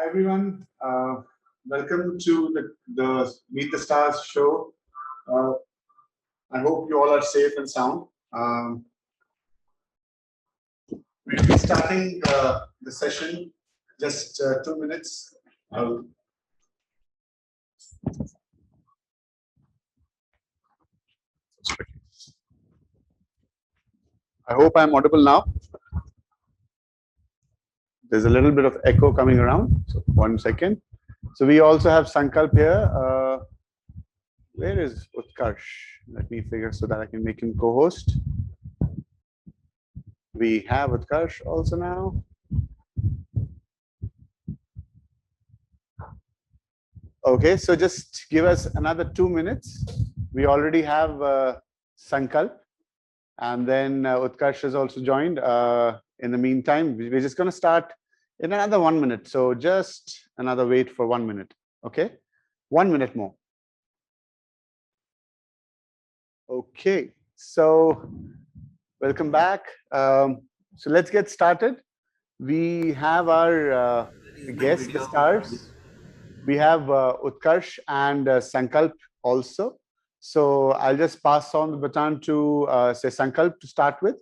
Hi everyone, welcome to the Meet the Stars show. I hope you all are safe and sound. We'll be starting the session just 2 minutes. I hope I'm audible now. There's a little bit of echo coming around. So 1 second. So we also have Sankalp here. Where is Utkarsh? Let me figure so that I can make him co-host. We have Utkarsh also now. Okay, so just give us another 2 minutes. We already have Sankalp, and then Utkarsh has also joined. In the meantime, we're just going to start in another 1 minute. So just another wait for 1 minute. Okay, 1 minute more. Okay, so welcome back. So let's get started. We have our guest stars. We have Utkarsh and Sankalp also. So I'll just pass on the baton to say Sankalp to start with.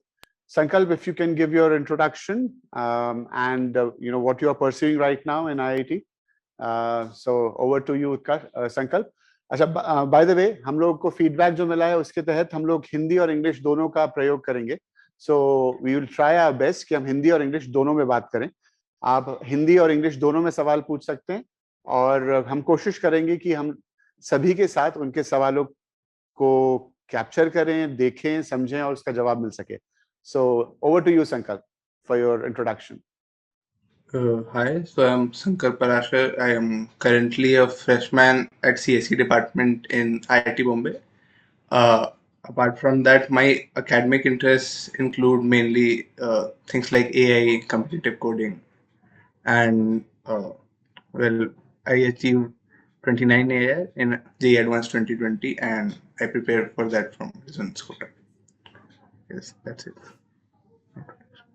Sankalp, if you can give your introduction and you know what you are pursuing right now in IIT. So over to you, Utkarsh, Sankalp. अच्छा, by the way हम लोग को feedback जो मिला है उसके तहत हम लोग हिंदी और इंग्लिश दोनों का प्रयोग करेंगे. So we will try our best कि हम हिंदी और इंग्लिश दोनों में बात करें. आप हिंदी और इंग्लिश दोनों में सवाल पूछ सकते हैं और हम कोशिश करेंगे कि हम सभी के साथ उनके सवालों को कैप्चर करें, देखें, समझें और उसका जवाब मिल सके. So over to you Sankalp for your introduction. Hi, so I'm Sankar Parashar. I am currently a freshman at CSE department in IIT Bombay. Apart from that, my academic interests include mainly things like AI, competitive coding, and well, I achieved 29 AI in JEE Advanced 2020, and I prepared for that from Business Quota. Yes, that's it.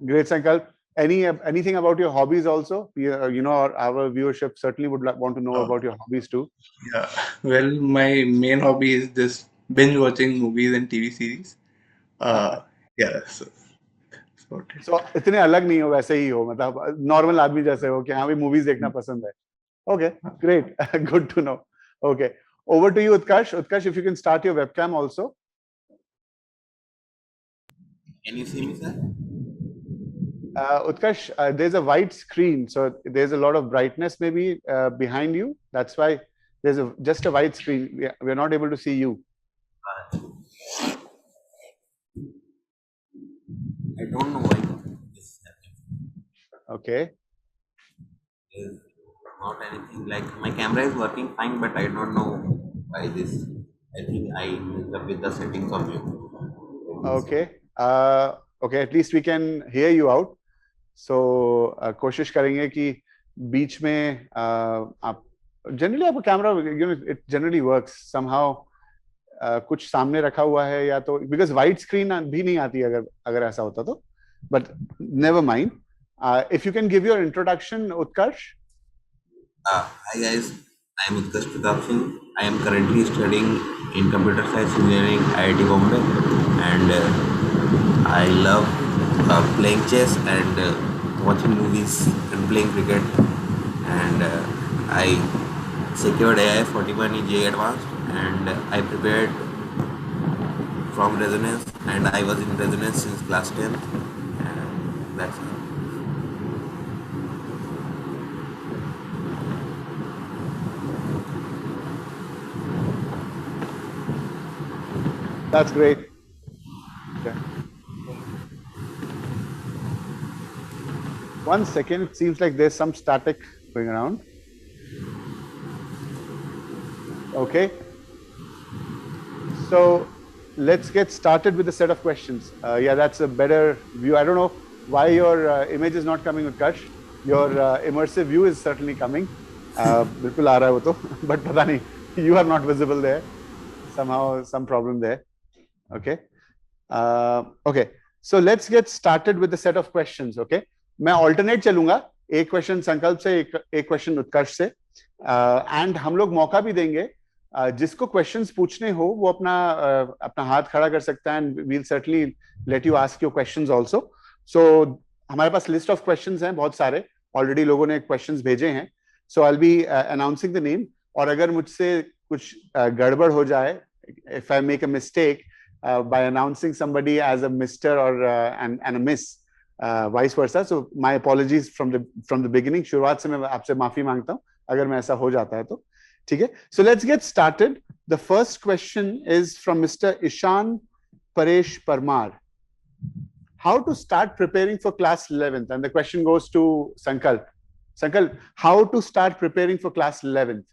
Great, Sankalp. Anything about your hobbies also? You know, our viewership certainly would want to know about your hobbies too. Yeah, well, my main hobby is just binge watching movies and TV series. Yeah, So इतने अलग नहीं हो, वैसे ही हो, मतलब normal आदमी जैसे हो कि हाँ भी मूवीज देखना पसंद है. Okay, great. Good to know. Okay, over to you, Utkarsh. Utkarsh, if you can start your webcam also. Can you see me, sir? Utkarsh, there's a white screen, so there's a lot of brightness maybe behind you. That's why there's just a white screen. We're not able to see you. I don't know why this is happening. Okay. There's not anything like my camera is working fine, but I don't know why this. I think I messed up with the settings of you. Okay. Okay. At least we can hear you out. So कोशिश करेंगे कि बीच में आप generally आपका camera, you know, it generally works somehow. कुछ सामने रखा हुआ है या तो because white screen भी नहीं आती अगर ऐसा होता तो, but never mind. If you can give your introduction, Utkarsh. Hi guys, I am Utkarsh Pratap Singh. I am currently studying in computer science engineering IIT Bombay, and I love playing chess and watching movies and playing cricket. And I secured AI 41 in JEE Advanced, and I prepared from Resonance, and I was in Resonance since class 10, and that's it. That's great. Okay. 1 second. It seems like there's some static going around. Okay. So let's get started with the set of questions. Yeah, that's a better view. I don't know why your image is not coming, Utkarsh. Your immersive view is certainly coming. बिल्कुल आ रहा है वो तो, but पता नहीं, you are not visible there. Somehow some problem there. Okay. Okay. So let's get started with the set of questions. Okay. मैं alternate चलूंगा. एक क्वेश्चन संकल्प से, एक क्वेश्चन उत्कर्ष से, एंड हम लोग मौका भी देंगे जिसको क्वेश्चंस पूछने हो वो अपना हाथ खड़ा कर सकता है, and will certainly let you ask your questions also. So हमारे पास लिस्ट ऑफ क्वेश्चंस हैं बहुत सारे, ऑलरेडी लोगों ने क्वेश्चंस भेजे हैं. So I will be announcing the name, और अगर मुझसे कुछ गड़बड़ हो जाए, if I make a mistake by announcing somebody as a Mr. or and a Miss, vice versa. So my apologies from the beginning. शुरुआत से मैं आपसे माफी मांगता हूँ अगर मैं ऐसा हो जाता है तो. ठीक है. So let's get started. The first question is from Mr. Ishan Paresh Parmar. How to start preparing for class 11th? And the question goes to Sankalp. Sankalp, how to start preparing for class 11th?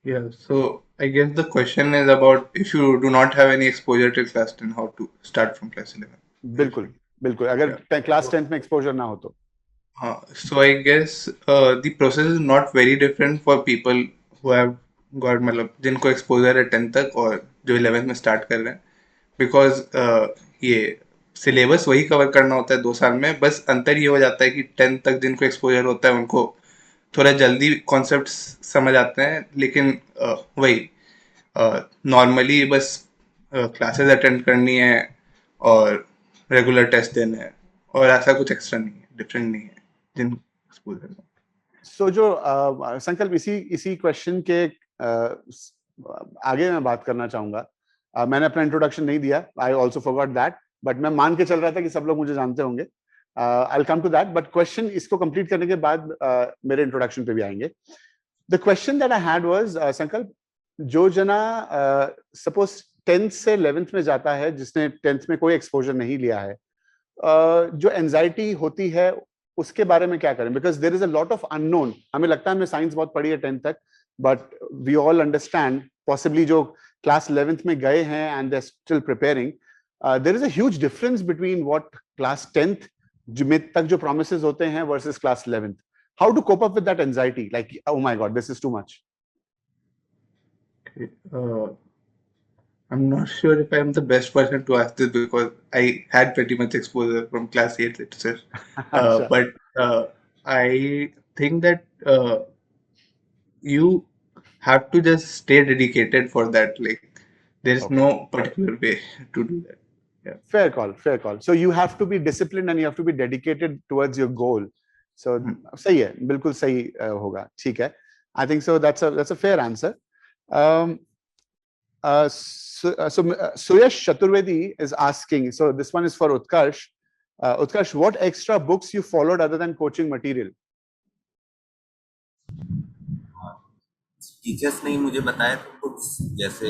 Yeah, so I guess the question is about if you do not have any exposure to class 10, how to start from class 11. बिल्कुल बिल्कुल, अगर class 10th में exposure ना हो तो. So I guess the process is not very different for people who have got मतलब जिनको exposure है 10 तक और जो 11th में start कर रहे हैं, because ये सिलेबस वही कवर करना होता है 2 साल में. बस अंतर ये हो जाता है कि 10 तक जिनको एक्सपोजर होता है उनको थोड़ा जल्दी कॉन्सेप्ट समझ आते हैं, लेकिन वही नॉर्मली बस क्लासेस अटेंड करनी है और रेगुलर टेस्ट देने हैं, और ऐसा कुछ एक्स्ट्रा नहीं है, डिफरेंट नहीं है जिन एक्सपोजर में. सो जो संकल्प इसी क्वेश्चन के आगे मैं बात करना चाहूंगा. मैंने अपना इंट्रोडक्शन नहीं दिया, I also forgot that, but मैं मान के चल रहा था कि सब लोग मुझे जानते होंगे. I will come to that, but question इसको कंप्लीट करने के बाद मेरे इंट्रोडक्शन पे भी आएंगे. The question that I had was, Sankalp, जो जना सपोज 10th से 11th में जाता है जिसने 10th में कोई एक्सपोजर नहीं लिया है, जो एंजाइटी होती है उसके बारे में क्या करें? Because there is a lot of unknown. हमें लगता है हमने साइंस बहुत पढ़ी है 10th तक, but we all understand, possibly जो क्लास 11th में गए हैं and they are still preparing, there is a huge difference between what class 10th तक जो प्रोमिसेस होते हैं versus class 11th. How to cope up with that anxiety, like oh my god, this is too much? I'm not sure if I'm the best person to ask this because I had pretty much exposure from class 8 itself. But I think that you have to just stay dedicated for that. Like, there is no particular way to do that. Yeah. Fair call. So you have to be disciplined and you have to be dedicated towards your goal. So सही है, बिल्कुल सही होगा. ठीक है. I think so. That's a fair answer. So Suyash Chaturvedi is asking, so this one is for Utkarsh. Utkarsh, what extra books you followed other than coaching material? Teachers ने मुझे बताया था बुक्स, जैसे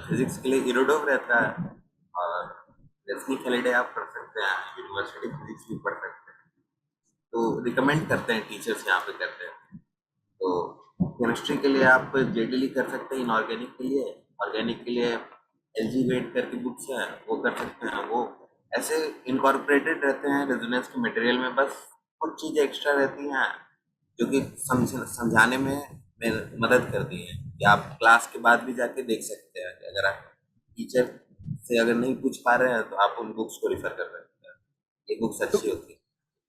फिजिक्स के लिए Irodov रहता है, और रेस्नी कैलिडे आप पढ़ सकते हैं, यूनिवर्सिटी फिजिक्स भी पढ़ सकते हैं, तो रिकमेंड करते हैं टीचर्स यहाँ पे करते हैं. तो केमिस्ट्री के लिए आप जेडीली कर सकते हैं, इनऑर्गेनिक के लिए, ऑर्गेनिक के लिए एलजी वेट करके बुक्स हैं वो कर सकते हैं. वो ऐसे इनकॉर्पोरेटेड रहते हैं रेजोनेंस के मटेरियल में, बस कुछ चीज़ें एक्स्ट्रा रहती हैं जो कि समझाने में मदद करती है, कि आप क्लास के बाद भी जाके देख सकते हैं. अगर आप टीचर से अगर नहीं पूछ पा रहे हैं तो आप उन बुक्स को रिफर कर सकते हैं, ये बुक्स अच्छी होती है.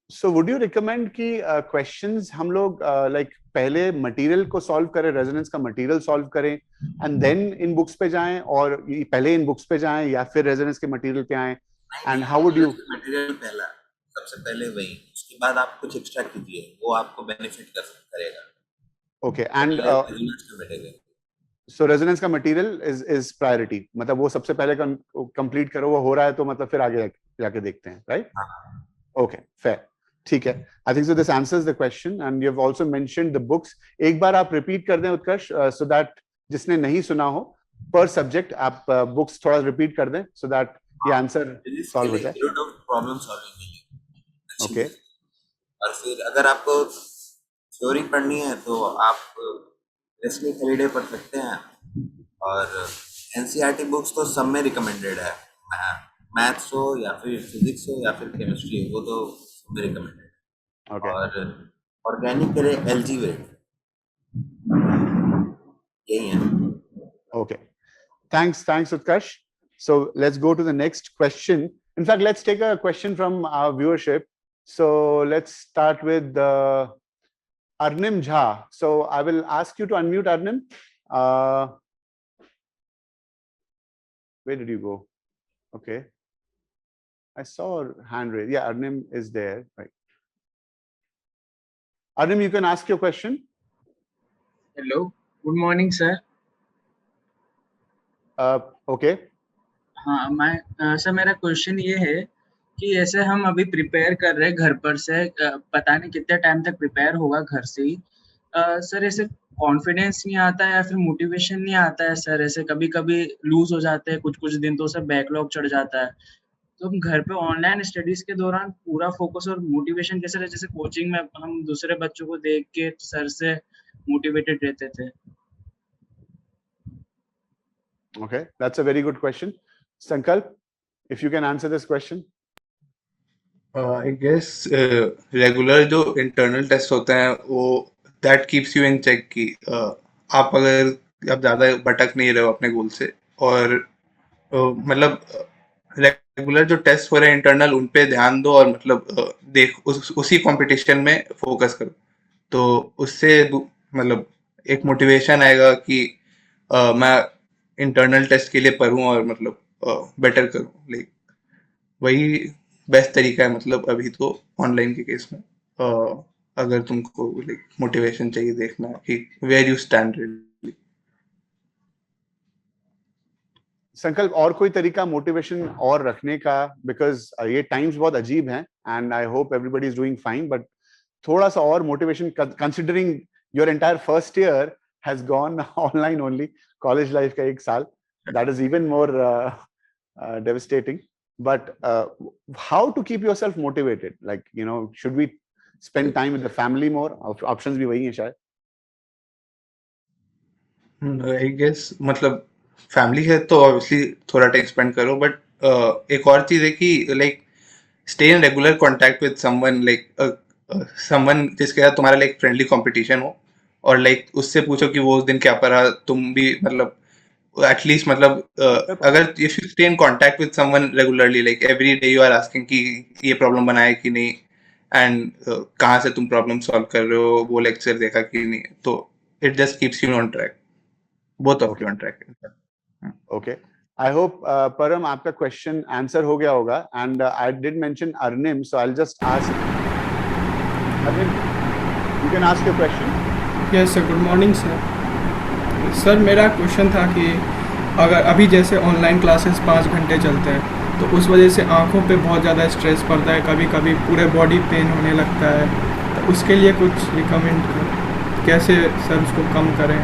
So would you recommend कि questions हम लोग like पहले मटेरियल को सॉल्व करें, रेजोनेंस का मटेरियल सॉल्व करें, एंड देन इन बुक्स पे जाएं, और पहले इन बुक्स पे जाएं या फिर रेजोनेंस के मटेरियल पे आएं? And how would you? Material पहला, सबसे पहले वही, उसके बाद आप कुछ एक्स्ट्रा कीजिए, वो आपको बेनिफिट करेगा. ओके. एंड सो रेजोनेंस का मटेरियल इज प्रायोरिटी, मतलब वो सबसे पहले कंप्लीट करो, वो हो रहा है तो मतलब फिर आगे जाके देखते हैं, राइट? Okay, fair. ठीक है. I think so this answers the question, and you have also mentioned the books. एक बार आप रिपीट कर दें उत्कर्ष, सो दैट जिसने नहीं सुना हो, पर सब्जेक्ट आप बुक्स थोड़ा रिपीट कर दें, सो दैट ये आंसर सॉल्व हो जाए. प्रॉब्लम सॉल्विंग के लिए. ओके. और फिर अगर आपको थ्योरी पढ़नी है तो आप रेस्नी कैलिडे पढ़ सकते हैं, और एनसीईआरटी बुक्स तो सब में रिकमेंडेड है, मैथ्स हो या फिर फिजिक्स हो या फिर केमिस्ट्री हो, वो तो सब में रिकमेंडेड है. और ऑर्गेनिक के लिए एलजी वेट, यही है. Okay, thanks Utkarsh. So let's go to the next question. In fact, let's take a question from our viewership. So let's start with Arnim Jha. So I will ask you to unmute Arnim. Where did you go? Okay. I saw a hand raised. Yeah, Arnim is there. Right. Arnim, you can ask your question. Hello good morning sir. Okay. हाँ मैं sir मेरा question ये है कि ऐसे हम अभी prepare कर रहे हैं घर पर से, पता नहीं कितने टाइम तक प्रिपेयर होगा घर से ही. सर ऐसे कॉन्फिडेंस नहीं आता है या फिर मोटिवेशन नहीं आता है सर. ऐसे कभी कभी लूज हो जाते हैं कुछ दिन, तो सर बैकलॉग चढ़ जाता है. तो हम घर पे ऑनलाइन स्टडीज के दौरान पूरा फोकस और मोटिवेशन कैसे रहे, जैसे कोचिंग में हम दूसरे बच्चों को देख के सर से मोटिवेटेड रहते थे. Okay, that's a very good question. Sankalp, if you can answer this question. I guess regular जो इंटरनल टेस्ट होते हैं वो that keeps you in check कि आप अगर आप ज़्यादा भटक नहीं रहे हो अपने गोल से, और मतलब रेगुलर जो टेस्ट हो रहे हैं इंटरनल उन पे ध्यान दो, और मतलब देख उसी कंपटीशन में फोकस करो, तो उससे मतलब एक मोटिवेशन आएगा कि मैं इंटरनल टेस्ट के लिए पढूं और मतलब बेटर करूं. लाइक वही बेस्ट तरीका है मतलब अभी तो ऑनलाइन के केस में, अगर तुमको लाइक मोटिवेशन चाहिए देखना कि वेयर यू स्टैंड रियली. संकल्प और कोई तरीका मोटिवेशन और रखने का, बिकॉज ये टाइम्स बहुत अजीब हैं and I hope everybody is doing fine, but थोड़ा सा और motivation considering your entire first year has gone online only, college life का 1 साल, that is even more devastating. But how to keep yourself motivated? Like, you know, should we spend time with the family more? Options भी वही हैं शायद. I guess मतलब family है तो obviously थोड़ा टाइम स्पेंड करो, बट एक और चीज है कि like stay in regular contact with someone, like someone जिसके साथ तुम्हारा लाइक फ्रेंडली कंपटीशन हो, और लाइक उससे पूछो कि वो उस दिन क्या पढ़ा, तुम भी मतलब एटलीस्ट मतलब अगर if you stay in contact with someone regularly, like every day you are asking कि ये प्रॉब्लम बनाया कि नहीं, एंड कहाँ से तुम प्रॉब्लम सॉल्व कर रहे हो, वो लेक्चर देखा कि नहीं, तो it just keeps you on track, both of you on track. Okay. I hope Param आपका question answer हो गया होगा, and I did mention Arnim, so I'll just ask Arnim, you can ask your question. Yes sir, good morning sir. Sir मेरा question था कि अगर अभी जैसे ऑनलाइन क्लासेस 5 घंटे चलते हैं तो उस वजह से आंखों पे बहुत ज़्यादा स्ट्रेस पड़ता है, कभी कभी पूरे बॉडी पेन होने लगता है, तो उसके लिए कुछ रिकमेंड कर, कैसे सर उसको कम करें?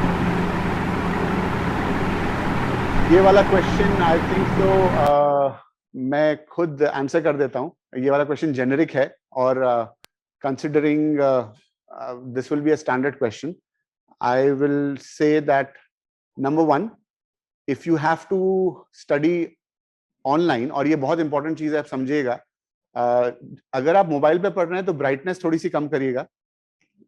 ये वाला क्वेश्चन आई थिंक तो मैं खुद आंसर कर देता हूँ. ये वाला क्वेश्चन जेनेरिक है, और considering this will be a standard question, I will say that number 1, if you have to study online, और ये बहुत इंपॉर्टेंट चीज है, आप समझिएगा, अगर आप मोबाइल पे पढ़ रहे हैं तो ब्राइटनेस थोड़ी सी कम करिएगा.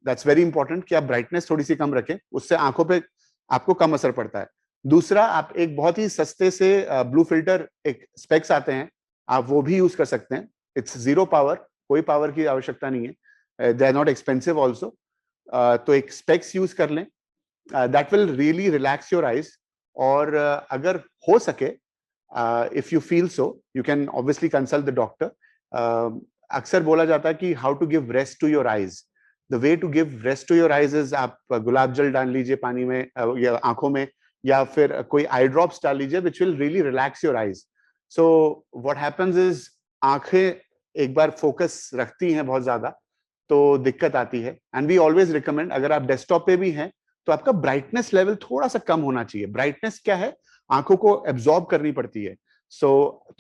दैट्स वेरी इंपॉर्टेंट कि आप ब्राइटनेस थोड़ी सी कम रखें, उससे आंखों पे आपको कम असर पड़ता है. दूसरा, आप एक बहुत ही सस्ते से ब्लू फिल्टर एक स्पेक्स आते हैं, आप वो भी यूज कर सकते हैं. इट्स 0 पावर, कोई पावर की आवश्यकता नहीं है, they are not expensive also. तो एक स्पेक्स यूज कर लें, that will really relax your eyes. और अगर हो सके, if you feel so, you can obviously consult the doctor. अक्सर बोला जाता है कि how to give rest to your eyes. The way to give rest to your eyes is, आप गुलाब जल डाल लीजिए पानी में या आंखों में, या फिर कोई आई ड्रॉप्स डाल लीजिए, which will really relax your eyes. So what happens is, आंखें एक बार फोकस रखती हैं बहुत ज्यादा तो दिक्कत आती है. एंड वी ऑलवेज रिकमेंड, अगर आप डेस्कटॉप पे भी हैं तो आपका ब्राइटनेस लेवल थोड़ा सा कम होना चाहिए. ब्राइटनेस क्या है, आंखों को एब्जॉर्ब करनी पड़ती है. सो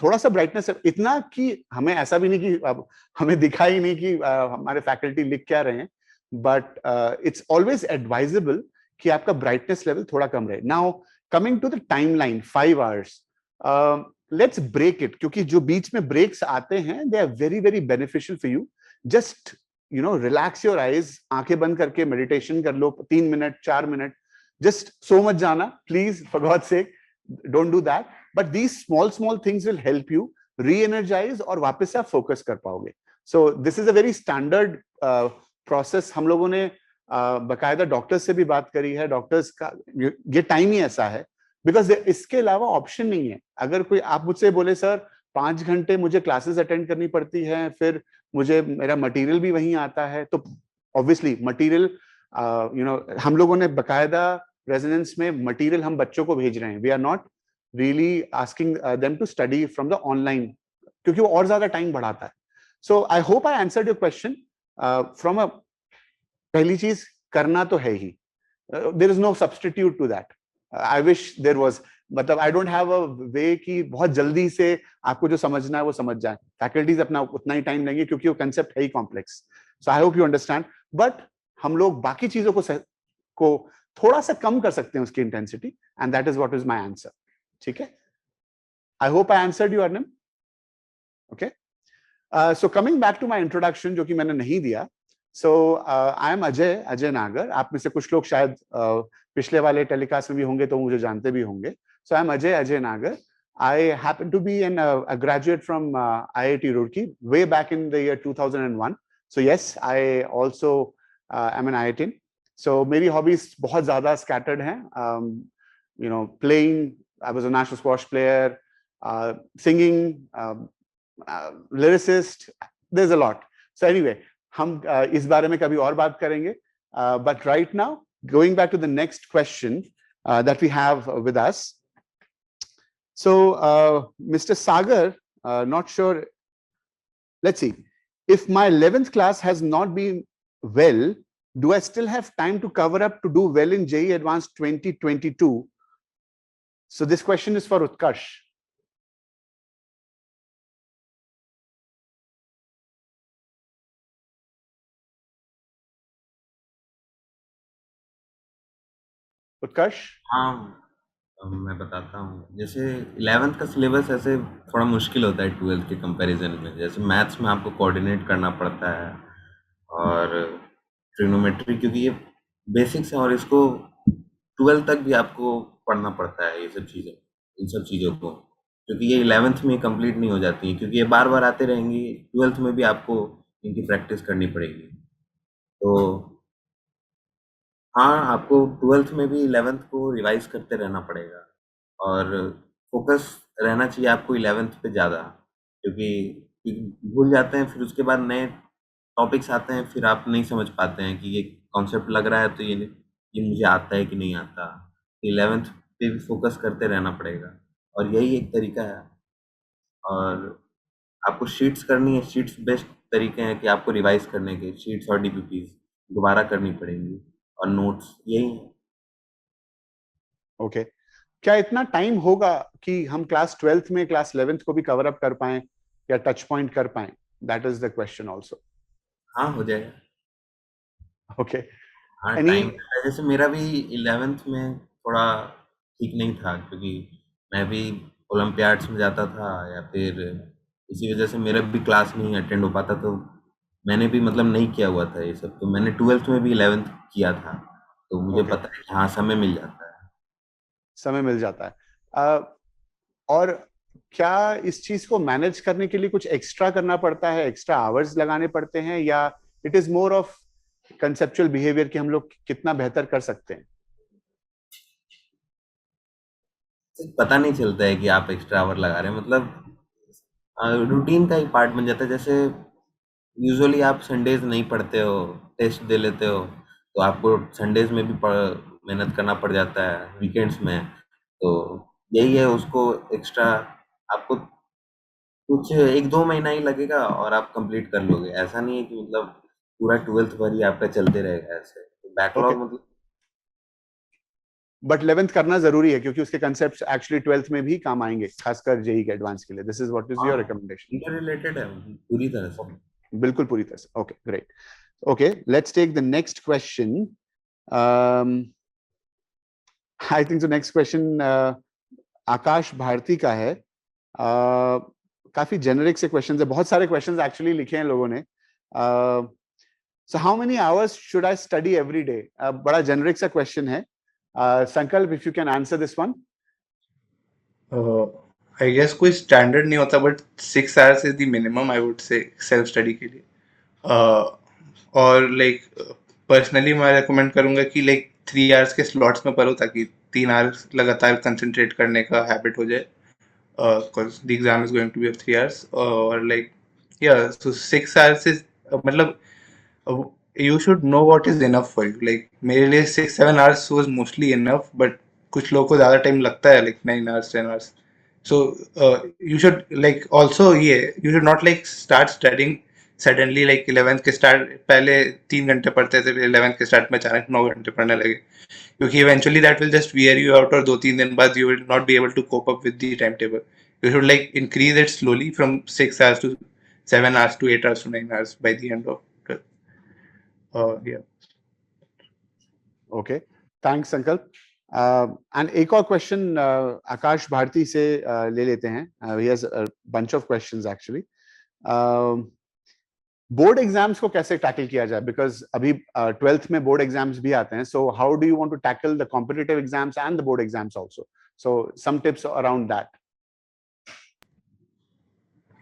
थोड़ा सा ब्राइटनेस, इतना कि हमें ऐसा भी नहीं कि अब हमें दिखा ही नहीं कि हमारे फैकल्टी लिख क्या रहे हैं, बट इट्स ऑलवेज एडवाइजेबल कि आपका ब्राइटनेस लेवल थोड़ा कम रहे. Now coming to the timeline 5 hours, let's break it, क्योंकि जो बीच में ब्रेक्स आते हैं they are very very beneficial for you. Just you know relax your eyes, आंखें बंद करके मेडिटेशन कर लो 3 मिनट 4 मिनट. जस्ट सो मत जाना please, for god sake, don't do that. But these small small things will help you reenergise, और वापस से आप फोकस कर पाओगे. सो this is a very standard process. हम लोगों ने बकायदा डॉक्टर्स से भी बात करी है. डॉक्टर्स का ये टाइम ही ऐसा है, बिकॉज इसके अलावा ऑप्शन नहीं है. अगर कोई आप मुझसे बोले सर 5 घंटे मुझे क्लासेस अटेंड करनी पड़ती है, फिर मुझे मेरा मटेरियल भी वहीं आता है, तो ऑब्वियसली मटेरियल हम लोगों ने बकायदा रेजिडेंस में मटेरियल हम बच्चों को भेज रहे हैं. We are not really asking them to study from the online, क्योंकि वो और ज्यादा टाइम बढ़ाता है. So I hope I answered your question. From a पहली चीज करना तो है ही, there is no substitute to that. I wish there was, मतलब आई डोंट हैव अ वे कि बहुत जल्दी से आपको जो समझना है वो समझ जाए. फैकल्टीज अपना उतना ही टाइम लेंगे क्योंकि वो कंसेप्ट है ही complex. So I hope you understand. But हम लोग बाकी चीजों को थोड़ा सा कम कर सकते हैं उसकी intensity, and that is what is my answer. ठीक है, I hope I answered you Arnim. Okay, so coming back to my introduction जो कि मैंने नहीं दिया. सो आई एम अजय नागर. आप में से कुछ लोग शायद पिछले वाले टेलीकास्ट में भी होंगे तो मुझे जानते भी होंगे. सो आई एम अजय नागर. I happen to be a graduate from IIT Roorkee way back in the year 2001. So yes, I also am an IITian. So मेरी hobbies बहुत ज़्यादा scattered हैं. Playing, I was a national squash player, singing, lyricist. There's a lot. So anyway, हम इस बारे में कभी और बात करेंगे. But right now, going back to the next question that we have with us. So, Mr. Sagar, not sure. Let's see. If my 11th class has not been well, do I still have time to cover up to do well in JEE Advanced 2022? So this question is for Utkarsh. Utkarsh? हाँ, मैं बताता हूँ. जैसे 11th का syllabus ऐसे थोड़ा मुश्किल होता है 12th के कंपैरिजन में. जैसे मैथ्स में आपको कोऑर्डिनेट करना पड़ता है, और ट्रिग्नोमेट्री, क्योंकि ये बेसिक्स है और इसको 12th तक भी आपको पढ़ना पड़ता है. ये सब चीज़ें, इन सब चीज़ों को, क्योंकि ये 11th में कंप्लीट नहीं हो जाती हैं, क्योंकि ये बार बार आते रहेंगी. 12th में भी आपको इनकी प्रैक्टिस करनी पड़ेगी. तो हाँ, आपको 12th में भी 11th को रिवाइज करते रहना पड़ेगा, और फोकस रहना चाहिए आपको 11th पे ज़्यादा, क्योंकि भूल जाते हैं, फिर उसके बाद नए टॉपिक्स आते हैं, फिर आप नहीं समझ पाते हैं कि ये कॉन्सेप्ट लग रहा है तो ये मुझे आता है कि नहीं आता. 11th पे भी फोकस करते रहना पड़ेगा, और यही एक तरीका है. और आपको शीट्स करनी है. शीट्स बेस्ट तरीके हैं कि आपको रिवाइज करने के. शीट्स और DPPs दोबारा करनी पड़ेंगी, और नोट्स यही है. ओके, क्या इतना टाइम होगा कि हम क्लास 12th में क्लास 11th को भी कवर अप कर पाएं या टच पॉइंट कर पाएं? That is the question also. हाँ, हो जाएगा. ओके, हाँ, टाइम जैसे मेरा भी 11th में थोड़ा ठीक नहीं था, क्योंकि मैं भी ओलंपियाड्स में जाता था, या फिर इसी वजह से मेरा भी क्लास नहीं अटेंड हो पाता. तो मैंने भी मतलब नहीं किया हुआ था ये सब. तो मैंने 12th में भी 11th किया था, तो मुझे पता है कि हाँ, समय मिल जाता है. समय मिल जाता है. और क्या इस चीज को मैनेज करने के लिए कुछ एक्स्ट्रा करना पड़ता है, एक्स्ट्रा आवर्स लगाने पड़ते हैं, या it is more of conceptual behaviour कि हम लोग कितना बेहतर कर सकते हैं? पता नहीं चलता है कि आप एक्स्ट्रा आवर लगा रहे हैं. मतलब रूटीन का ही पार्ट बन जाता है. जैसे यूजुअली आप संडेज नहीं पढ़ते हो, टेस्ट दे लेते हो, तो आपको संडेज में भी मेहनत करना पड़ जाता है, वीकेंड्स में. तो यही है, उसको एक्स्ट्रा आपको कुछ 1-2 महीना ही लगेगा और आप कंप्लीट कर लोगे. ऐसा नहीं है कि मतलब पूरा 12th भर ही आपका चलते रहेगा ऐसे. बैकलॉग मतलब. बट 11th करना जरूरी है, क्योंकि उसके कंसेप्ट्स एक्चुअली 12th में भी काम आएंगे, खासकर जेई के एडवांस के लिए. This is what is your recommendation? Inter related है पूरी तरह से. बिल्कुल पूरी तरह से. Okay, great. Okay, let's take the next question. I think the next question Akash Bharti का है. काफी जेनरिक से क्वेश्चंस है, बहुत सारे क्वेश्चंस एक्चुअली लिखे हैं लोगों ने. So how many hours should I study every day? बड़ा जेनरिक सा क्वेश्चन है. Sankalp, if you can answer this one. I guess कोई स्टैंडर्ड नहीं होता, but 6 hours is the minimum I would say self study के लिए. और like personally मैं रेकमेंड करूंगा कि लाइक 3 आवर्स के स्लॉट्स में पढ़ो, ताकि 3 आवर्स लगातार कंसंट्रेट करने का हैबिट हो जाए. Because the exam is going to be of 3 hours, or like, yeah, so 6 hours is मतलब you should know what is enough for you. Like मेरे लिए 6-7 hours was mostly enough, but कुछ लोगों को ज़्यादा टाइम लगता है, like 9 hours 10 hours. So you should like also you should not like start studying suddenly, like 11th के start पहले 3 घंटे पढ़ते थे, फिर 11th के start में अचानक 9 घंटे पढ़ने लगे, क्योंकि eventually that will just wear you out, और 2-3 दिन बाद you will not be able to cope up with the timetable. You should like increase it slowly from 6 hours to 7 hours to 8 hours to 9 hours by the end of yeah. Okay, thanks संकल्प. And एक और question Akash Bharti से ले लेते हैं. He has a bunch of questions actually. Board exams को कैसे tackle किया जाए, बिकॉज अभी 12th में बोर्ड एग्जाम्स भी आते हैं. So how do you want to tackle the competitive exams and the board exams also? So some tips around that.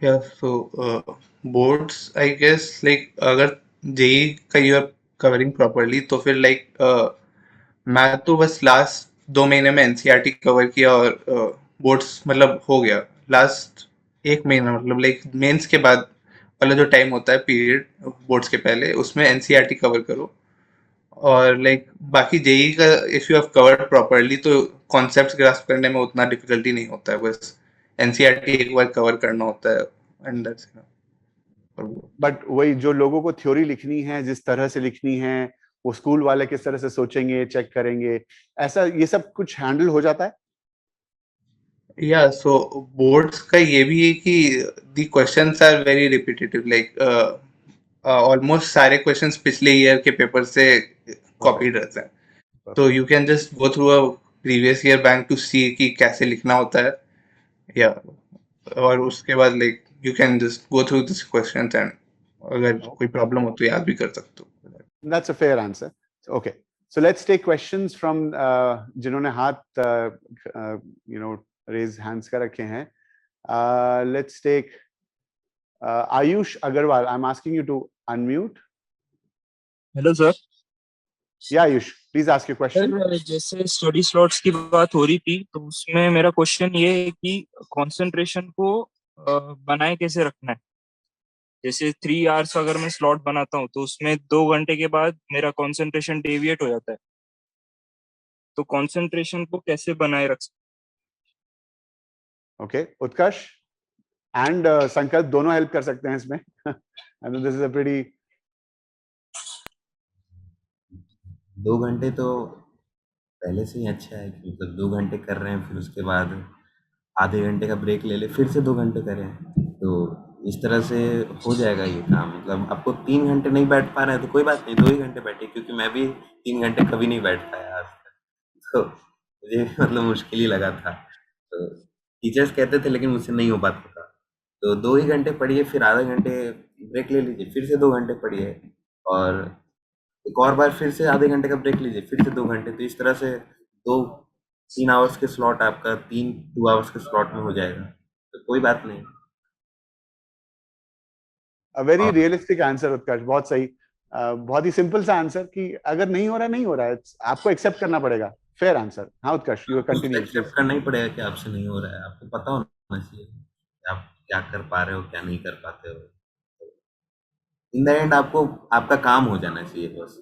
Yeah, so boards, I guess, like अगर JEE का you are covering properly, तो फिर like मैं तो बस last 2 महीने में NCERT cover किया, और बोर्ड्स मतलब हो गया. लास्ट 1 महीना मतलब लाइक मेंस के बाद वाला जो टाइम होता है पीरियड बोर्ड्स के पहले, उसमें एनसीईआरटी कवर करो. और लाइक बाकी जेई का if you have covered properly, तो कॉन्सेप्ट्स ग्रास्प करने में उतना डिफिकल्टी नहीं होता है. बस एनसीईआरटी एक बार कवर करना होता है, एंड दैट्स इनफ. बट वही जो लोगों को थ्योरी लिखनी है, जिस तरह से लिखनी है, वो स्कूल वाले किस तरह से सोचेंगे, चेक करेंगे, ऐसा ये सब कुछ हैंडल हो जाता है? या सो बोर्ड्स का ये भी है कि the questions are very repetitive, like almost सारे क्वेश्चंस पिछले ईयर के पेपर से कॉपीड रहते हैं. तो you can just go through a previous year bank to see कि कैसे लिखना होता है. या और उसके बाद like you can just go through this questions, and अगर कोई प्रॉब्लम हो तो याद भी कर सकते हो. That's a fair answer. Okay, so let's take questions from जिन्होंने हाथ raise hands कर रखे हैं. Let's take Ayush Agarwal. I'm asking you to unmute. Hello sir. Yeah, Ayush, please ask your question. Sir जैसे स्टडी स्लॉट्स की बात हो रही थी, तो उसमें मेरा क्वेश्चन ये है कि कंसंट्रेशन को बनाए कैसे रखना है. जैसे 3 आवर्स अगर मैं स्लॉट बनाता हूँ, तो उसमें 2 घंटे के बाद मेरा कंसंट्रेशन डेविएट हो जाता है. तो कंसंट्रेशन को कैसे बनाए रख सकते? Okay, उत्कर्ष and संकल्प दोनों हेल्प कर सकते हैं इसमें. I know this is a pretty 2 घंटे तो पहले से ही अच्छा है कि मतलब 2 घंटे कर रहे हैं, फिर उसके बाद आधे घंटे का ब्रेक ले ले, फिर से 2 घंटे करें, तो इस तरह से हो जाएगा ये काम. मतलब आपको 3 घंटे नहीं बैठ पा रहे हैं तो कोई बात नहीं, 2 ही घंटे बैठिए, क्योंकि मैं भी 3 घंटे कभी नहीं बैठ पाया आज तक. तो मुझे मतलब मुश्किल ही लगा था. तो टीचर्स कहते थे लेकिन मुझसे नहीं हो पाता था. तो 2 ही घंटे पढ़िए, फिर आधे घंटे ब्रेक ले लीजिए, फिर से 2 घंटे पढ़िए, और एक और बार फिर से आधे घंटे का ब्रेक लीजिए, फिर से 2 घंटे. तो इस तरह से 2-3 आवर्स के स्लॉट आपका 2 आवर्स के स्लॉट में हो जाएगा, तो कोई बात नहीं. a very realistic answer उत्कर्ष. बहुत सही. बहुत ही सिंपल सा आंसर कि अगर नहीं हो रहा नहीं हो रहा है, आपको एक्सेप्ट करना पड़ेगा. Fair answer. हाँ उत्कर्ष, यू कंटिन्यू. एक्सेप्ट करना ही पड़ेगा कि आपसे नहीं हो रहा है. आपको पता होना चाहिए कि आप क्या कर पा रहे हो, क्या नहीं कर पाते हो. इन द एंड आपको आपका काम हो जाना चाहिए, बस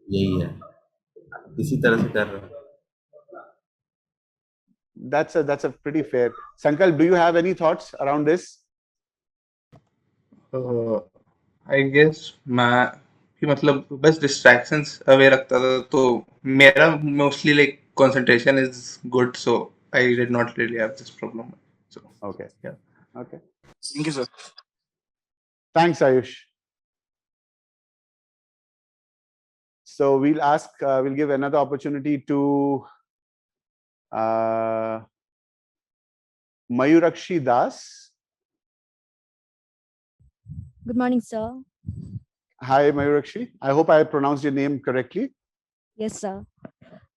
यही है. आप किसी तरह से कर रहे हो. That's a pretty fair. Sankalp, do you have any thoughts around this? I guess मैं कि मतलब बस डिस्ट्रैक्शंस अवे रखता था, तो मेरा mostly like concentration is good, so I did not really have this problem. So Okay. Yeah. Okay. Thank you sir. Thanks, Ayush. So we'll give another opportunity to Mayurakshi Das. Good morning, sir. Hi, Mayurakshi. I hope I pronounced your name correctly. Yes, sir.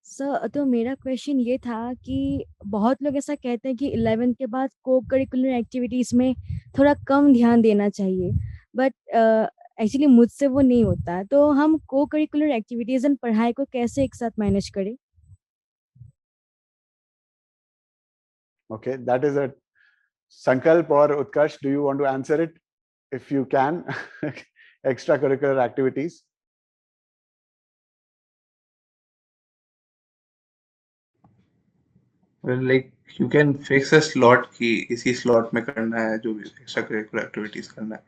Sir तो मेरा question ये था कि बहुत लोग ऐसा कहते हैं कि 11th के बाद को करिकुलर एक्टिविटीज में थोड़ा कम ध्यान देना चाहिए, बट एक्चुअली मुझसे वो नहीं होता, तो हम को करिकुलर एक्टिविटीज एंड पढ़ाई को कैसे एक साथ मैनेज करें? Okay, that is a Sankalp or Utkarsh, do you want to answer it? If you can, extracurricular activities. Well, like you can fix a slot कि इसी slot में करना है जो भी extracurricular activities करना है.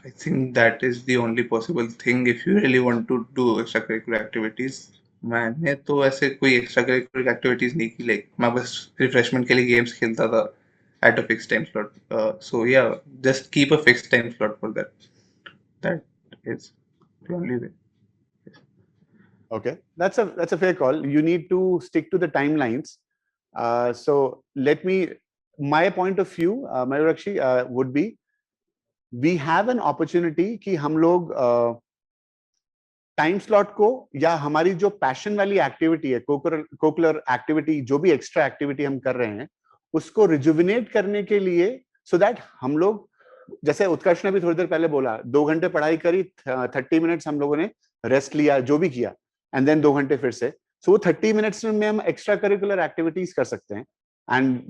I think that is the only possible thing if you really want to do extracurricular activities. मैंने तो ऐसे कोई extracurricular activities नहीं की, like मैं बस refreshment के लिए games खेलता था at a fixed time slot. So yeah, just keep a fixed time slot for that. That is the only way. Okay, that's a fair call. You need to stick to the timelines. So let me, my point of view, Mayurakshi, would be we have an opportunity कि हम लोग time slot को या हमारी जो passion वाली activity है, कोकुलर activity, जो भी एक्स्ट्रा एक्टिविटी हम कर रहे हैं, उसको रिजुविनेट करने के लिए, सो दैट हम लोग, जैसे उत्कर्ष ने भी थोड़ी देर पहले बोला, 2 घंटे पढ़ाई करी, 30 मिनट्स हम लोगों ने रेस्ट लिया, जो भी किया, एंड देन 2 घंटे फिर से, सो वो 30 मिनट्स में हम एक्स्ट्रा करिकुलर एक्टिविटीज कर सकते हैं and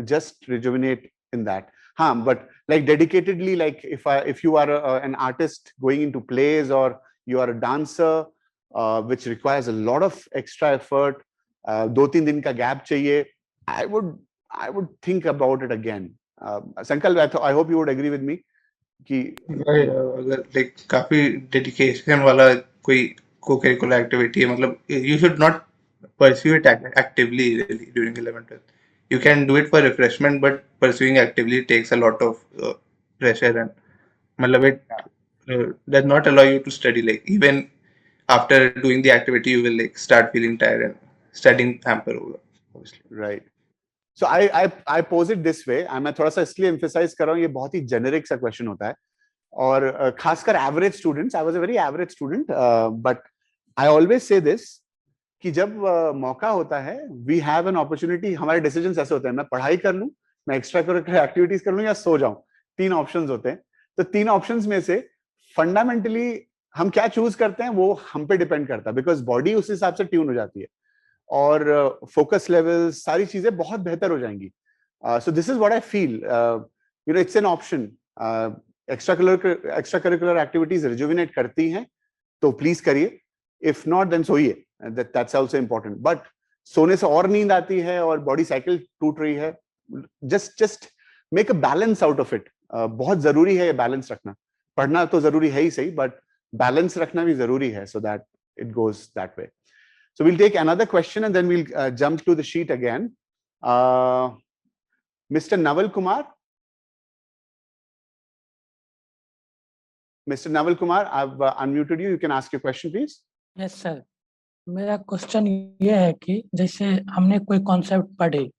just rejuvenate in that. हाँ, but like dedicatedly, like if you are an artist going into plays, or you are a dancer, which requires a lot of extra effort, 2-3 दिन का gap चाहिए, I would think about it again. Sankalp, I hope you would agree with me कि अगर like काफी dedication वाला कोई co-curricular activity है, मतलब you should not pursue it actively really during 11th. You can do it for refreshment, but pursuing actively takes a lot of pressure, and मतलब it does not allow you to study. Like even after doing the activity, you will like start feeling tired and studying hamper होगा obviously. right. So I pose it this way. मैं थोड़ा सा इसलिए emphasize कर रहा हूँ, ये बहुत ही generic सा question होता है, और खासकर average students. I was a very average student, but I always say this कि जब मौका होता है, we have an opportunity. हमारे decisions ऐसे होते हैं, मैं पढ़ाई कर लूं, मैं एक्स्ट्रा करिकुलर एक्टिविटीज कर लूं, या सो जाऊं. 3 ऑप्शंस होते हैं. तो 3 ऑप्शंस में से फंडामेंटली हम क्या चूज करते हैं वो हम पे डिपेंड करता है, बिकॉज बॉडी उस हिसाब से ट्यून हो जाती है और फोकस लेवल, सारी चीजें बहुत बेहतर हो जाएंगी. So this is what I feel, you know, it's an option. Extra curricular activities rejuvenate करती हैं तो प्लीज करिए, इफ नॉट देन सोइए, दैट्स आल्सो इंपॉर्टेंट. बट सोने से और नींद आती है और बॉडी साइकिल टूट रही है, just make a balance out of it. बहुत जरूरी है ये बैलेंस रखना. पढ़ना तो जरूरी है ही सही, बट बैलेंस रखना भी जरूरी है, so that it goes that way. So we'll take another question and then we'll jump to the sheet again. Mr. Naval Kumar. Mr. Naval Kumar, I've unmuted you. You can ask your question, please. Yes sir, मेरा question ये है कि जैसे हमने कोई concept पढ़े,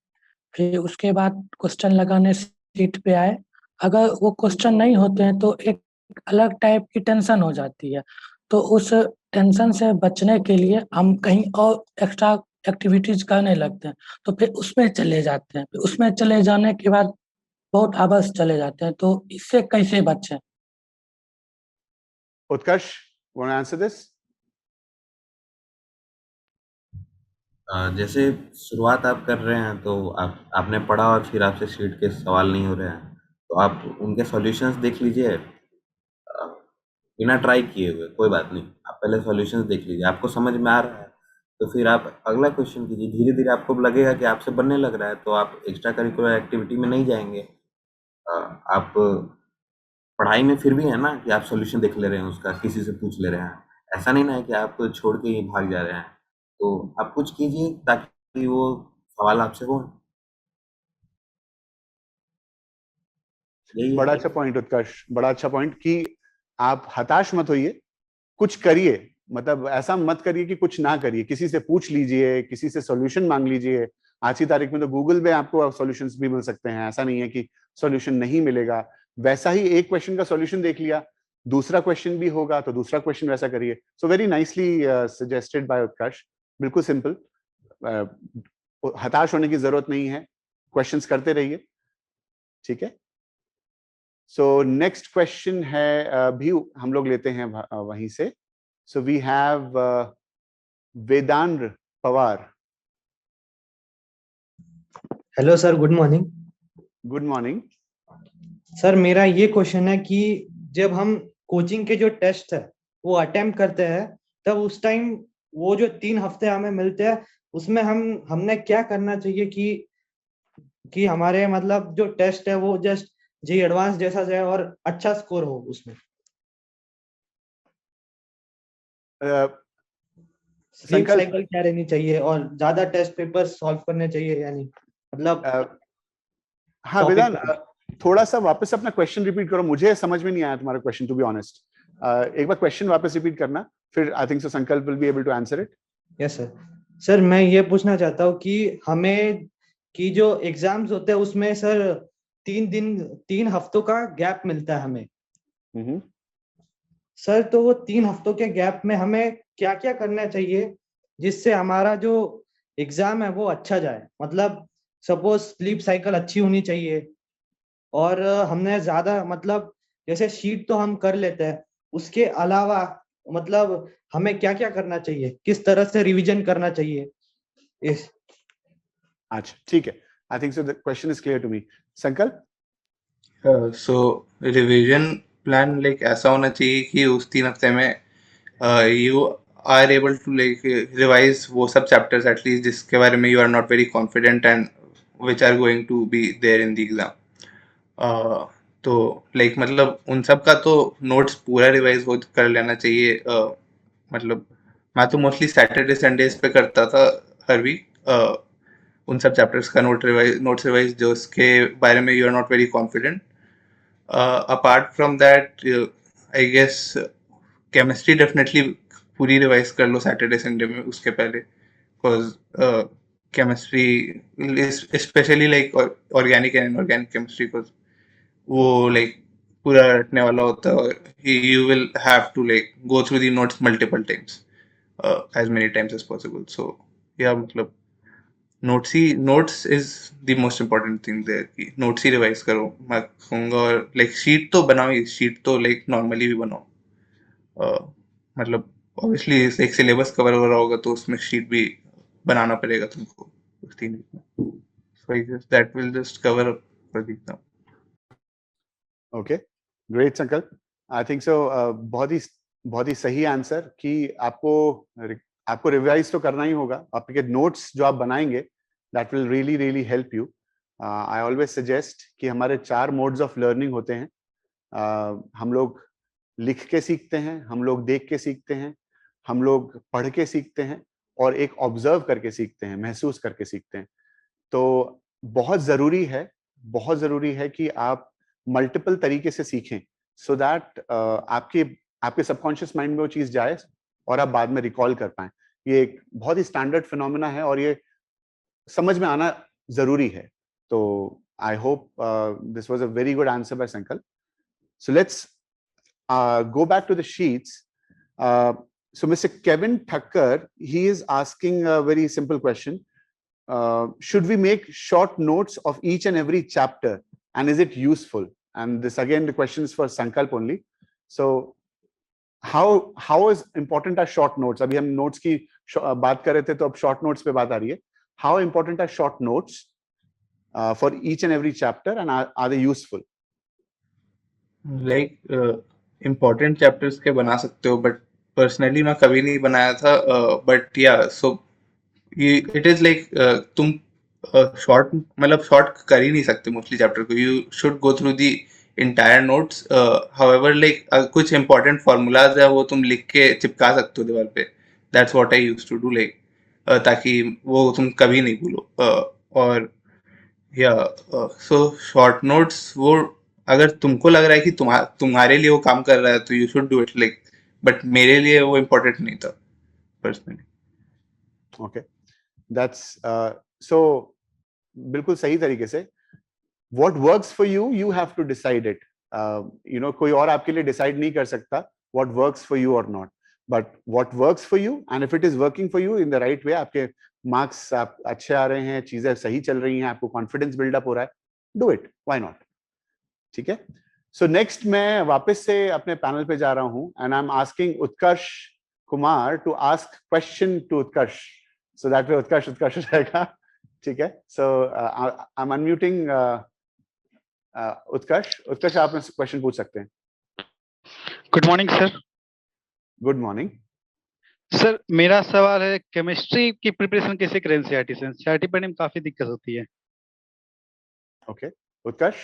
फिर उसके बाद क्वेश्चन लगाने सीट पे आए, अगर वो क्वेश्चन नहीं होते हैं तो एक अलग टाइप की टेंशन हो जाती है. तो उस टेंशन से बचने के लिए हम कहीं और एक्स्ट्रा एक्टिविटीज करने लगते हैं, तो फिर उसमें चले जाते हैं. फिर उसमें चले जाने के बाद बहुत आवाज चले जाते हैं, तो इससे कैसे बचें? Utkarsh, want to answer this? जैसे शुरुआत आप कर रहे हैं तो आपने पढ़ा और फिर आपसे शीट के सवाल नहीं हो रहे हैं, तो आप उनके सॉल्यूशंस देख लीजिए, बिना ट्राई किए हुए, कोई बात नहीं, आप पहले सॉल्यूशंस देख लीजिए, आपको समझ में आ रहा है तो फिर आप अगला क्वेश्चन कीजिए. धीरे धीरे आपको लगेगा कि आपसे बनने लग रहा है तो आप एक्स्ट्रा करिकुलर एक्टिविटी में नहीं जाएंगे. आप पढ़ाई में फिर भी है ना कि आप सॉल्यूशन देख ले रहे हैं, उसका किसी से पूछ ले रहे हैं, ऐसा नहीं ना है कि आप छोड़ के ही भाग जा रहे हैं. तो आप कुछ कीजिए ताकि वो सवाल आपसे हो. बड़ा अच्छा पॉइंट उत्कर्ष, बड़ा अच्छा पॉइंट कि आप हताश मत होइए, कुछ करिए. मतलब ऐसा मत करिए कि कुछ ना करिए, किसी से पूछ लीजिए, किसी से सॉल्यूशन मांग लीजिए. आज की तारीख में तो गूगल में आपको सॉल्यूशंस भी मिल सकते हैं, ऐसा नहीं है कि सॉल्यूशन नहीं मिलेगा. वैसा ही एक क्वेश्चन का सॉल्यूशन देख लिया, दूसरा क्वेश्चन भी होगा तो दूसरा क्वेश्चन वैसा करिए. So very nicely suggested by Utkarsh. बिल्कुल सिंपल, हताश होने की जरूरत नहीं है, क्वेश्चंस करते रहिए, ठीक है। सो नेक्स्ट क्वेश्चन है भी हम लोग लेते हैं वहीं से। So we have Vedant Pawar. Hello sir, good morning. Good morning. Sir मेरा ये क्वेश्चन है कि जब हम कोचिंग के जो टेस्ट है वो अटेम्प्ट करते हैं, तब उस टाइम वो जो 3 हफ्ते हमें मिलते हैं उसमें हमने क्या करना चाहिए कि हमारे मतलब जो टेस्ट है वो जस्ट जी एडवांस जैसा जाए और अच्छा स्कोर हो उसमें। स्लीप साइकिल क्या रहनी चाहिए और ज्यादा टेस्ट पेपर सॉल्व करने चाहिए या नहीं, मतलब हाँ वेदांत, थोड़ा सा वापस अपना क्वेश्चन रिपीट करो, मुझे समझ में नहीं आया तुम्हारा क्वेश्चन, टू बी ऑनेस्ट। एक बार क्वेश्चन वापस रिपीट करना, फिर आई think so Sankalp will be able to answer it. Yes sir. Sir मैं ये पूछना चाहता हूँ कि हमें कि जो एग्जाम्स होते हैं उसमें सर 3 हफ्तों का गैप मिलता है हमें। सर तो वो 3 हफ्तों के गैप में हमें क्या क्या करना चाहिए जिससे हमारा जो एग्जाम है वो अच्छा जाए, मतलब सपोज स्लीप साइकिल अच्छी होनी चाहिए और हमने ज्यादा मतलब जैसे शीट तो हम कर लेते हैं, उसके अलावा मतलब हमें क्या क्या करना चाहिए, किस तरह से रिवीजन करना चाहिए इस। अच्छा ठीक है, I think so the question is clear to me. Sankalp? So revision plan like ऐसा होना चाहिए कि उस 3 हफ्ते में you are able to like revise वो सब चैप्टर्स एटलीस्ट जिसके बारे में you are not very confident and which are going to be there in the exam. तो लाइक मतलब उन सब का तो नोट्स पूरा रिवाइज हो कर लेना चाहिए। मतलब मैं तो मोस्टली सैटरडे संडेज पे करता था हर वीक, उन सब चैप्टर्स का नोट्स रिवाइज जो उसके बारे में you are not very confident. Apart from that I guess chemistry definitely पूरी रिवाइज कर लो सैटरडे संडे में उसके पहले, because chemistry specially like organic and inorganic chemistry, because वो लाइक पूरा रटने वाला होता है और you will have to like go through the notes multiple times, as many times as possible. So yeah, मतलब notes is the most important thing there कि notes ही revise करो मैं कहूँगा। और लाइक शीट तो बनाओ ही, शीट तो लाइक नॉर्मली भी बनाओ। मतलब ऑब्वियसली एक सिलेबस कवर हो रहा होगा तो उसमें शीट भी बनाना पड़ेगा तुमको उस 3 वीक में। So I guess that will just cover up for the exam. Okay, great Sankalp. I think सो बहुत ही सही आंसर कि आपको रिवाइज तो करना ही होगा। आपके नोट्स जो आप बनाएंगे that will really really help you. I always suggest कि हमारे 4 मोड्स ऑफ लर्निंग होते हैं। हम लोग लिख के सीखते हैं, हम लोग देख के सीखते हैं, हम लोग पढ़ के सीखते हैं और एक ऑब्जर्व करके सीखते हैं, महसूस करके सीखते हैं। तो बहुत जरूरी है कि आप मल्टीपल तरीके से सीखें सो दैट आपके सबकॉन्शियस माइंड में वो चीज जाए और आप बाद में रिकॉल कर पाएं। ये एक बहुत ही स्टैंडर्ड फिनोमेना है और ये समझ में आना जरूरी है। तो I hope this was a very good answer by Sankalp. So let's go back to the sheets. So Mr. Kevin Thakkar, he is asking a very simple question. Should we make short notes of each and every chapter and is it useful? And this again, the question is for Sankalp only. So how is important are short notes? अभी हम notes की बात कर रहे थे तो अब short notes पे बात आ रही है। How important are short notes for each and every chapter and are they useful? Like important chapters के बना सकते हो बट पर्सनली मैं कभी नहीं बनाया था। बट या सो इट इज लाइक तुम शॉर्ट मतलब शॉर्ट कर ही नहीं सकते मोस्टली चैप्टर को। You should go through the entire notes. However like कुछ इंपॉर्टेंट फार्मूलाज है वो तुम लिख के चिपका सकते हो दीवार पे। That's what I used to do like, ताकि वो तुम कभी नहीं भूलो। और या सो शॉर्ट नोट्स वो अगर तुमको लग रहा है कि तुम्हारे लिए वो काम कर रहा है तो you should do it like, but मेरे लिए वो इम्पोर्टेंट नहीं था पर्सनली। ओके, दैट्स सो बिल्कुल सही तरीके से what works for you you have to decide it. You know, कोई और आपके लिए डिसाइड नहीं कर सकता what works for you or not. but what works for you, and if it is working for you in the right way, आपके marks आप अच्छे आ रहे हैं, चीजें सही चल रही हैं, आपको confidence build up हो रहा है, do it, why not? ठीक है? So next मैं वापस से अपने पैनल पे जा रहा हूँ, and I'm asking Utkarsh Kumar to ask question to Utkarsh, so that way Utkarsh हो जाएगा, ठीक है? So I'm unmuting Utkarsh आप क्वेश्चन पूछ सकते हैं. Good morning sir. Good morning sir मेरा सवाल है केमिस्ट्री की प्रिपरेशन कैसे करें एनसीईआरटी से? एनसीईआरटी पढ़ने में काफी दिक्कत होती है. ओके उत्कर्ष,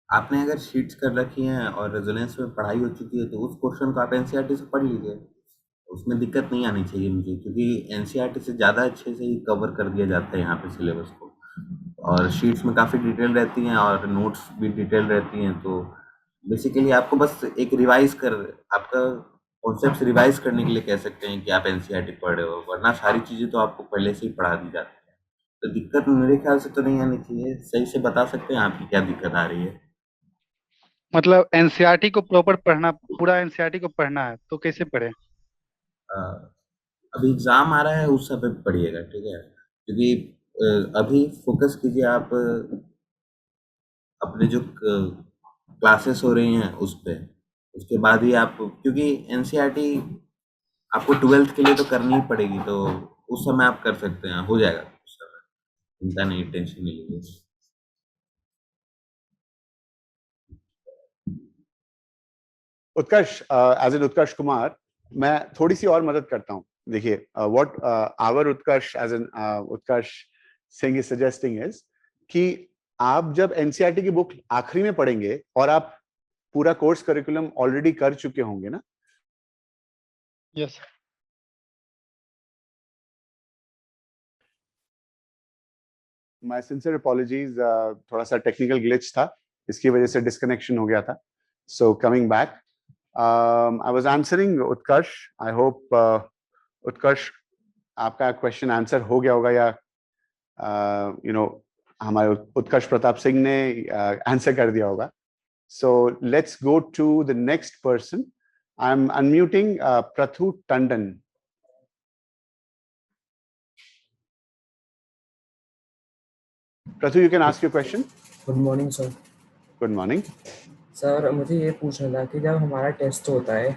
आपने अगर शीट्स कर रखी हैं और रेजोनेंस में पढ़ाई हो चुकी है तो उस क्वेश्चन को आप एनसीईआरटी से पढ़ लीजिए, उसमें दिक्कत नहीं आनी चाहिए मुझे, क्योंकि एनसीईआरटी से ज़्यादा अच्छे से ही कवर कर दिया जाता है यहाँ पे सिलेबस को, और शीट्स में काफ़ी डिटेल रहती हैं और नोट्स भी डिटेल रहती हैं. तो बेसिकली आपको बस एक रिवाइज कर, आपका कॉन्सेप्ट रिवाइज करने के लिए कह सकते हैं कि आप एनसीईआरटी पढ़ रहे हो, वरना सारी चीज़ें तो आपको पहले से ही पढ़ा दी जाती है. तो दिक्कत मेरे ख्याल से तो नहीं आनी चाहिए. सही से बता सकते हैं आपकी क्या दिक्कत आ रही है? मतलब एनसीईआरटी को प्रॉपर पढ़ना, पूरा एनसीईआरटी को पढ़ना है तो कैसे पढ़े? अभी एग्जाम आ रहा है उस समय पढ़िएगा, ठीक है? क्योंकि अभी फोकस कीजिए आप अपने जो क्लासेस हो रही हैं उस पे, उसके बाद ही आप, क्योंकि एनसीईआरटी आपको 12th के लिए तो करनी ही पड़ेगी, तो उस समय आप कर सकते हैं, हो जाएगा उस समय, चिंता नहीं, टेंशन नहीं लीजिए. उत्कर्ष एज एन उत्कर्ष कुमार, मैं थोड़ी सी और मदद करता हूँ. देखिए what our Utkarsh as an Utkarsh Singh is suggesting is कि आप जब एनसीईआरटी की बुक आखिरी में पढ़ेंगे और आप पूरा कोर्स करिकुलम ऑलरेडी कर चुके होंगे ना. यस. माय सिंसियर अपॉलॉजीज, थोड़ा सा टेक्निकल ग्लिच था, इसकी वजह से डिस्कनेक्शन हो गया था. So coming back, I was answering Utkarsh. I hope Utkarsh आपका क्वेश्चन आंसर हो गया होगा, या यू नो हमारे उत्कर्ष प्रताप सिंह ने आंसर कर दिया होगा. So let's go to the next person. I am unmuting Prathu Tandon. Prathu, you can ask your question. Good morning sir. Good morning. Sir मुझे ये पूछना था कि जब हमारा टेस्ट होता है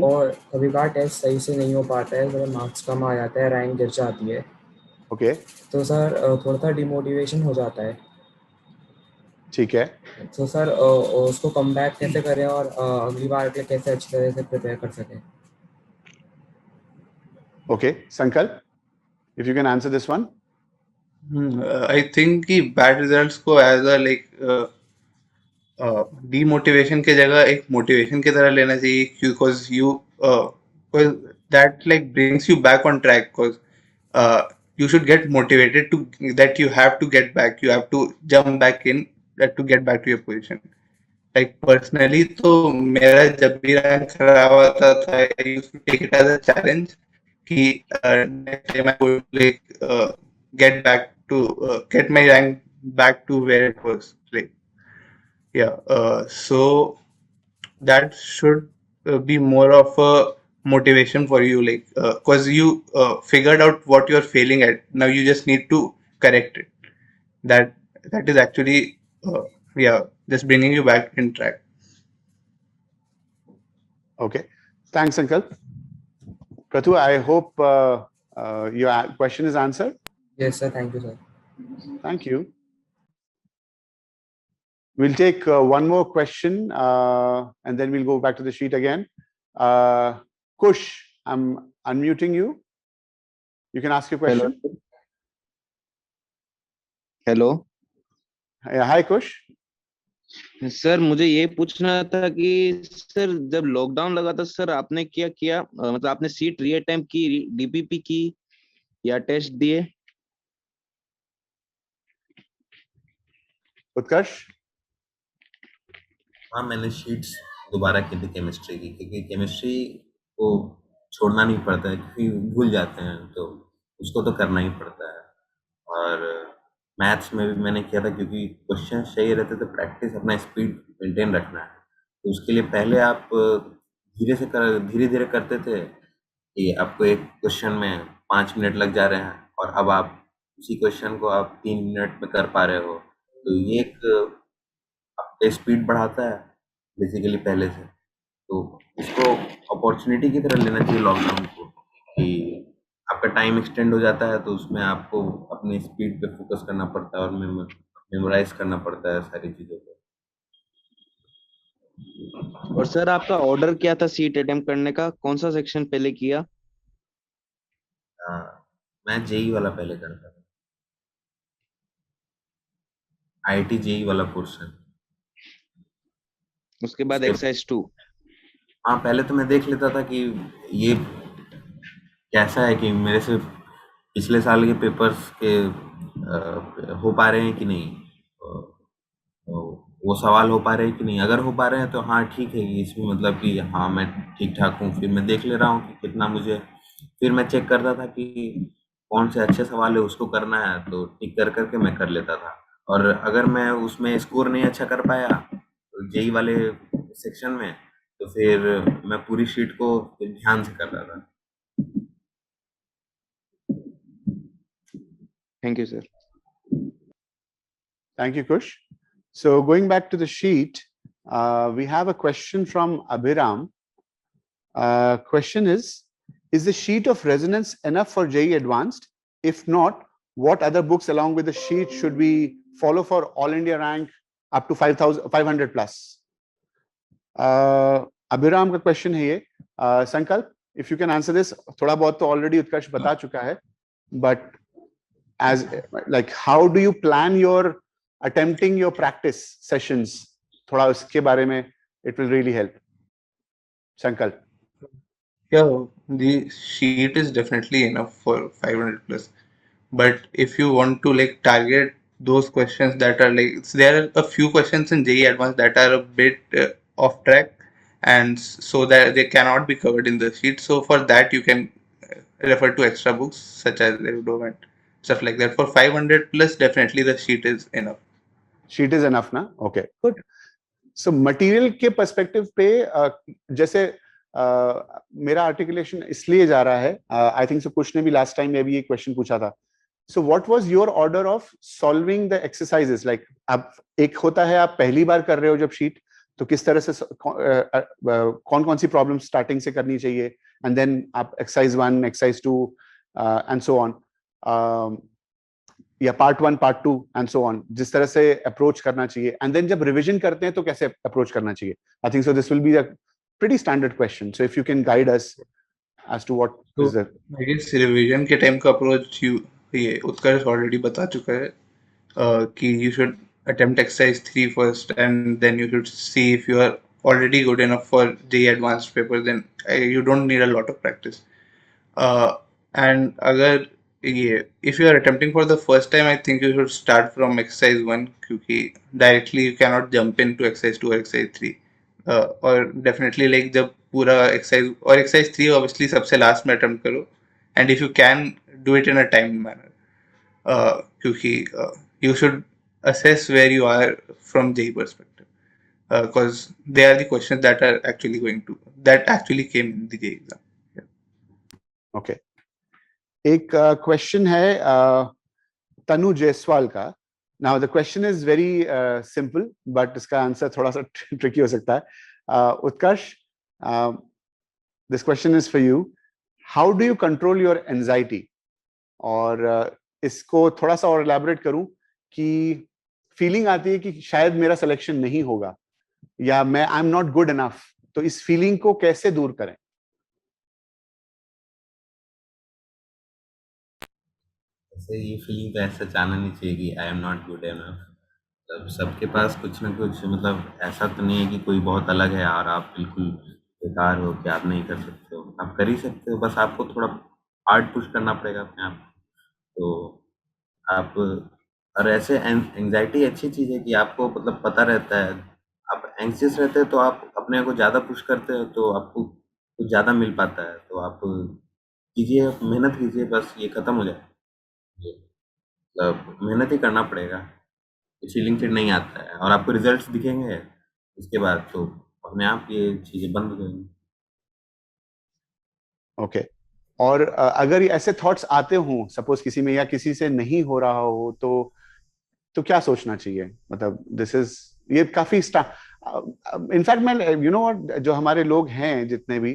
और कभी बार टेस्ट सही से नहीं हो पाता है, मतलब मार्क्स कम आ जाता है, रैंक गिर जाती है, ओके, तो सर थोड़ा सा डिमोटिवेशन हो जाता है. ठीक है. तो सर उसको कम बैक कैसे करें और अगली बार के लिए कैसे अच्छी तरह से प्रिपेयर कर सकें? Okay, Sankalp, if you can answer this one. I think कि bad results को as a like demotivation के जगह एक motivation की तरह लेना चाहिए, because you because that like brings you back on track, because you should get motivated to that you have to get back, you have to jump back in to get back to your position. Like personally तो मेरा जब भी rank खराब आता था, I used to take it as a challenge कि next time I would like get back to get my rank back to where it was. Like so that should be more of a motivation for you, like because you figured out what you're failing at. Now you just need to correct it. That is actually just bringing you back in track. Okay, thanks, Sankalp. Prathu, I hope your question is answered. Yes sir, thank you sir. Thank you. We'll take one more question and then we'll go back to the sheet again. Kush, I'm unmuting you. You can ask your question. Hello. Hi Kush. Sir मुझे ये पूछना था कि sir जब lockdown लगा था sir आपने क्या किया, मतलब आपने सीट रीअटेम्प्ट की, डीपीपी की या टेस्ट दिए? उत्कर्ष. हाँ, मैंने शीट्स दोबारा की थी केमिस्ट्री की, क्योंकि केमिस्ट्री को छोड़ना नहीं पड़ता है, क्योंकि भूल जाते हैं, तो उसको तो करना ही पड़ता है. और मैथ्स में भी मैंने किया था, क्योंकि क्वेश्चन सही रहते तो प्रैक्टिस, अपना स्पीड मेंटेन रखना है. तो उसके लिए पहले आप धीरे धीरे करते थे कि आपको एक क्वेश्चन में 5 मिनट लग जा रहे हैं और अब आप उसी क्वेश्चन को आप 3 मिनट में कर पा रहे हो, तो ये एक आपका स्पीड बढ़ाता है बेसिकली पहले से। तो इसको अपॉर्चुनिटी की तरह लेना चाहिए लॉकडाउन को, कि आपका टाइम एक्सटेंड हो जाता है तो उसमें आपको अपने स्पीड पे फोकस करना पड़ता है और मेमोराइज करना पड़ता है सारी चीज़ों को। और सर आपका ऑर्डर क्या था सीट अटेम्प्ट करने का, कौन सा सेक्शन पहले किया? मैं जेई वाला पहले करता था, आईआईटी जेई वाला पोर्शन। उसके बाद उसके एक्सरसाइज 2। हाँ, पहले तो मैं देख लेता था कि ये कैसा है, कि मेरे से पिछले साल के पेपर्स के हो पा रहे हैं कि नहीं, वो सवाल हो पा रहे हैं कि नहीं। अगर हो पा रहे हैं तो हाँ ठीक है, कि इसमें मतलब कि हाँ मैं ठीक ठाक हूँ। फिर मैं देख ले रहा हूँ कि कितना मुझे, फिर मैं चेक करता था कि कौन से अच्छे सवाल है उसको करना है, तो टिक कर करके मैं कर लेता था। और अगर मैं उसमें स्कोर नहीं अच्छा कर पाया जेई वाले सेक्शन में, तो फिर मैं पूरी शीट को ध्यान से कर रहा था। Thank you sir. Thank you, Kush. So going back to the sheet, we have a question from Abhiram. Question is the sheet of resonance enough for JEE Advanced? If not, what other books along with the sheet should we follow for all India rank up to 500 plus? Abhiram का question है ये. Sankalp, if you can answer this. थोड़ा बहुत तो already उत्कर्ष बता चुका है, but as like how do you plan your attempting your practice sessions? थोड़ा उसके बारे में, it will really help. Sankalp. Yeah, the sheet is definitely enough for 500 plus. But if you want to like target those questions that are like, there are a few questions in JEE Advanced that are a bit off track, and so that they cannot be covered in the sheet. So for that, you can refer to extra books such as Erudo and stuff like that. For 500 plus, definitely the sheet is enough. Sheet is enough ना? Okay, good. So material के perspective पे जैसे मेरा articulation इसलिए जा रहा है, I think so कुछ ने भी last time में भी ये question पूछा था. So what was your order of solving the exercises? Like अब एक होता है आप पहली बार कर रहे हो जब sheet, तो किस तरह से कौन कौन सी प्रॉब्लम स्टार्टिंग से करनी चाहिए, and then आप exercise 1, exercise 2 and so on, या part 1, part 2 and so on, जिस तरह से अप्रोच करना चाहिए, and then जब रिविजन करते हैं तो कैसे अप्रोच करना चाहिए. I think so this will be a pretty standard question, so if you can guide us as to what is the. I guess revision के टाइम का अप्रोच ये उत्कर्ष ऑलरेडी बता चुका है कि you should attempt exercise 3 first, and then you should see if you are already good enough for JEE Advanced paper. Then you don't need a lot of practice. And अगर ये if you are attempting for the first time, I think you should start from exercise 1, क्योंकि directly you cannot jump into exercise 2 or exercise 3. और definitely like जब पूरा exercise और exercise 3 obviously सबसे last में attempt करो, and if you can do it in a timed manner, क्योंकि you should assess where you are from JEE perspective, because they are the questions that are actually came in the JEE exam. Okay. एक question है तनु जायसवाल का. Now the question is very simple, but इसका answer थोड़ा सा tricky हो सकता है. Utkarsh, this question is for you. How do you control your anxiety? और इसको थोड़ा सा और elaborate करूं कि फीलिंग आती है कि शायद मेरा सिलेक्शन नहीं होगा, या मैं I am not good enough, तो इस फीलिंग को कैसे दूर करें? ऐसे ये फीलिंग तो ऐसा जाना नहीं चाहिए कि I am not good enough. मतलब सबके पास कुछ ना कुछ, मतलब ऐसा तो नहीं है कि कोई बहुत अलग है और आप बिल्कुल बेकार हो कि आप नहीं कर सकते हो, आप कर ही सकते हो, बस आपको थोड़ा हार्ड पुश करना पड़ेगा अपने आप को। तो आप, और ऐसे एंग्जाइटी अच्छी चीज़ है कि आपको मतलब पता रहता है, आप एंग्जियस रहते हैं तो आप अपने को ज़्यादा पुश करते हो तो आपको कुछ ज़्यादा मिल पाता है। तो आप कीजिए, मेहनत कीजिए, बस ये ख़त्म हो जाए। मतलब मेहनत ही करना पड़ेगा, फीलिंग फिर नहीं आता है और आपको रिजल्ट्स दिखेंगे उसके बाद, तो अपने आप ये चीज़ें बंद हो जाएंगी। ओके और अगर ऐसे थॉट्स आते हों सपोज किसी में या किसी से नहीं हो रहा हो तो क्या सोचना चाहिए? मतलब दिस इज ये काफी इनफैक्ट मैं यू नो जो हमारे लोग हैं जितने भी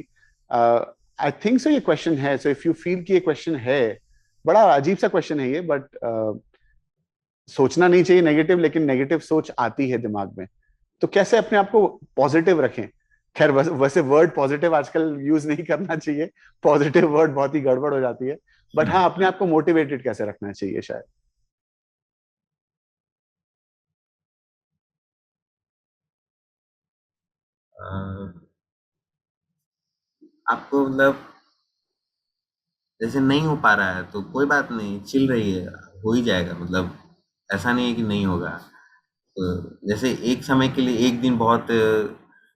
आई थिंक सो ये क्वेश्चन है, सो इफ यू फील कि ये क्वेश्चन है, बड़ा अजीब सा क्वेश्चन है ये, बट सोचना नहीं चाहिए नेगेटिव, लेकिन नेगेटिव सोच आती है दिमाग में, तो कैसे अपने आप को पॉजिटिव रखें? खैर वैसे वर्ड पॉजिटिव आजकल यूज नहीं करना चाहिए, पॉजिटिव वर्ड बहुत ही गड़बड़ हो जाती है, बट हाँ अपने आप को मोटिवेटेड कैसे रखना चाहिए शायद? आपको मतलब जैसे नहीं हो पा रहा है तो कोई बात नहीं, चिल रही है, हो ही जाएगा। मतलब ऐसा नहीं है कि नहीं होगा। तो जैसे एक समय के लिए एक दिन बहुत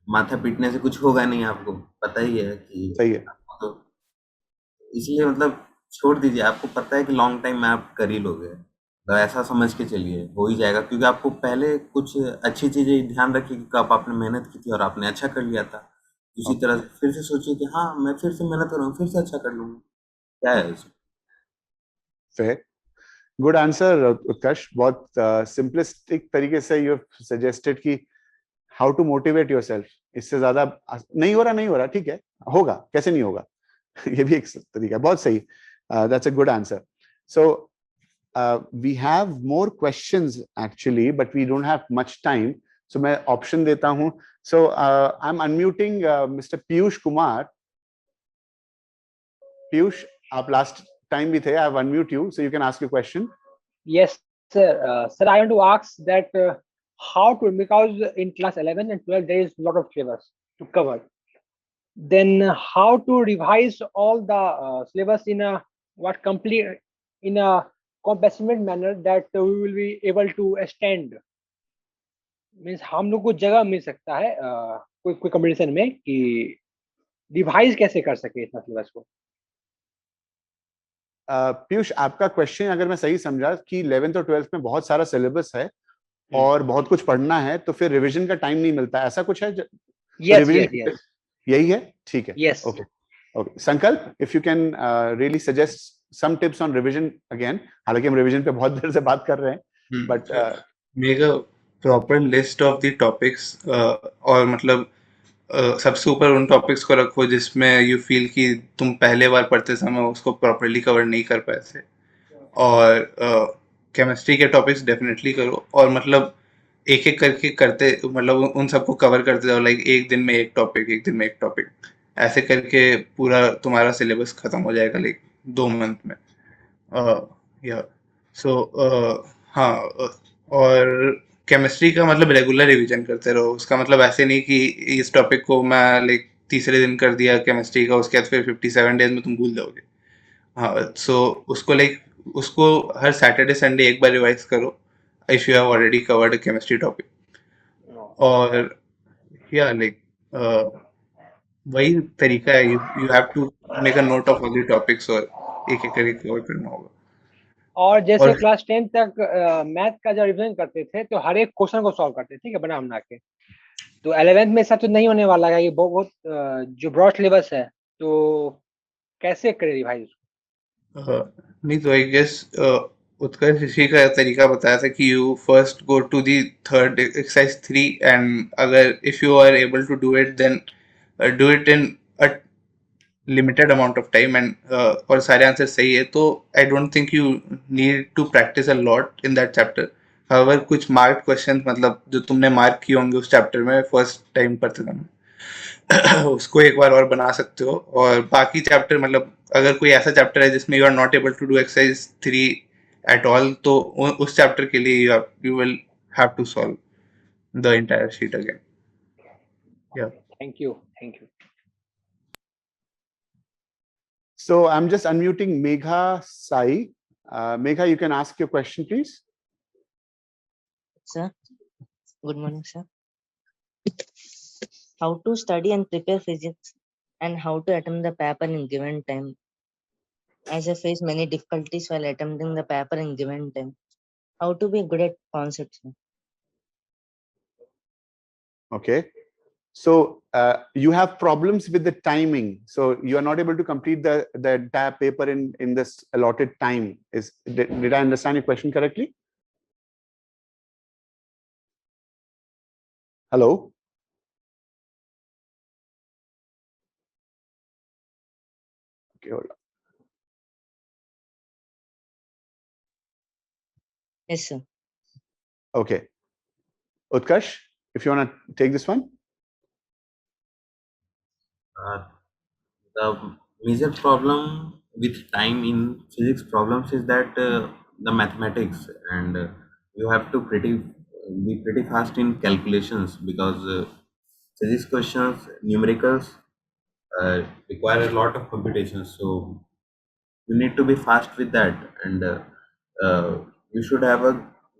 माथा पीटने से कुछ होगा नहीं, आपको पता ही है कि सही है। आपको तो इसलिए मतलब छोड़ दीजिए, आपको पता है कि लॉन्ग टाइम में आप कर ही लोगे, तो ऐसा समझ के चलिए हो ही जाएगा। क्योंकि आपको पहले कुछ अच्छी चीजें ध्यान रखिए कि कब आपने मेहनत की थी और आपने अच्छा कर लिया था, उसी तरह से फिर से सोचिए कि हाँ मैं फिर से मेहनत करूँगा, फिर से अच्छा कर लूंगा। क्या है इसमें? फेयर, गुड आंसर उत्कर्ष। बहुत सिंपलिस्टिक तरीके से यू सजेस्टेड कि हाउ टू मोटिवेट योरसेल्फ। इससे ज्यादा नहीं हो रहा ठीक है, होगा, कैसे नहीं होगा ये भी एक तरीका है। बहुत सही, that's a good answer. So we have more questions actually, but we don't have much time, so मैं ऑप्शन देता हूं। So I am unmuting mister Piyush Kumar. Piyush, आप लास्ट टाइम भी थे, I have unmute you so you can ask your question. Yes, sir. Sir, I want to ask that how to, because in class 11 and 12 there is a lot of syllabus to cover. Then how to revise all the syllabus in a in a compassionate manner that we will be able to extend. Means हम लोग को जगह मिल सकता है कोई competition में कि revise कैसे कर सके इतना सिलेबस को। पीयूष, आपका क्वेश्चन अगर मैं सही समझा कि 11th और 12th में बहुत सारा सिलेबस है और बहुत कुछ पढ़ना है, तो फिर रिवीजन का टाइम नहीं मिलता, ऐसा कुछ है? yes. यही है, ठीक है। Yes. Okay Sankalp, if you can really suggest some tips on revision again. हालांकि हम रिवीजन पे बहुत देर से बात कर रहे हैं, but make a proper list of the topics, और मतलब सबसे ऊपर उन टॉपिक्स को रखो जिसमें यू फील कि तुम पहले बार पढ़ते समय उसको प्रॉपरली कवर नहीं कर पाए थे। और केमिस्ट्री के टॉपिक्स डेफिनेटली करो, और मतलब एक एक करके करते, मतलब उन सबको कवर करते जाओ। लाइक एक दिन में एक टॉपिक, ऐसे करके पूरा तुम्हारा सिलेबस खत्म हो जाएगा लाइक 2 मंथ में। या सो हाँ, और केमिस्ट्री का मतलब रेगुलर रिवीजन करते रहो। उसका मतलब ऐसे नहीं कि इस टॉपिक को मैं लाइक तीसरे दिन कर दिया केमिस्ट्री का, उसके बाद फिर 57 डेज में तुम भूल जाओगे। हाँ, सो उसको हर सैटरडे संडे एक बार रिवाइज करो if you have already covered chemistry topic. और या लाइक वही तरीका है, you have to make a note of all the topics और एक एक करके कवर करना होगा। और जैसे क्लास 10 तक मैथ का जब रिवीजन करते थे तो हर एक क्वेश्चन को सॉल्व करते थे, ठीक है, बना बना के। तो 11th में ऐसा तो नहीं होने वाला है, ये बहुत जो ब्रॉड सिलेबस है, तो कैसे करें रिवाइज? नहीं तो आई गेस उत्कर्ष इसी का तरीका बताया था कि you first go to the third exercise 3, and अगर if you are able to do it then do it in a limited amount of time, and और सारे आंसर सही है तो I don't think you need to practice a lot in that chapter. However कुछ marked question, मतलब जो तुमने mark किए होंगे उस चैप्टर में फर्स्ट टाइम पढ़ते समय, उसको एक बार और बना सकते हो। और बाकी चैप्टर, मतलब अगर कोई ऐसा चैप्टर है जिसमें you are not able to do exercise 3 at all, तो उस चैप्टर के लिए you will have to solve the entire sheet again. या thank you. So I'm just unmuting Megha Sai. Megha, you can ask your question, please. Sir, good morning, sir. How to study and prepare physics, and how to attempt the paper in given time, as I face many difficulties while attempting the paper in given time. How to be good at concepts, sir? Okay. So you have problems with the timing, so you are not able to complete the entire paper in this allotted time. Did I understand your question correctly? Hello? Okay, hold on. Yes, sir. Okay. Utkarsh, if you want to take this one. The major problem with time in physics problems is that the mathematics, and you have to be pretty fast in calculations, because physics questions, numericals, require a lot of computation. So you need to be fast with that, and you should have a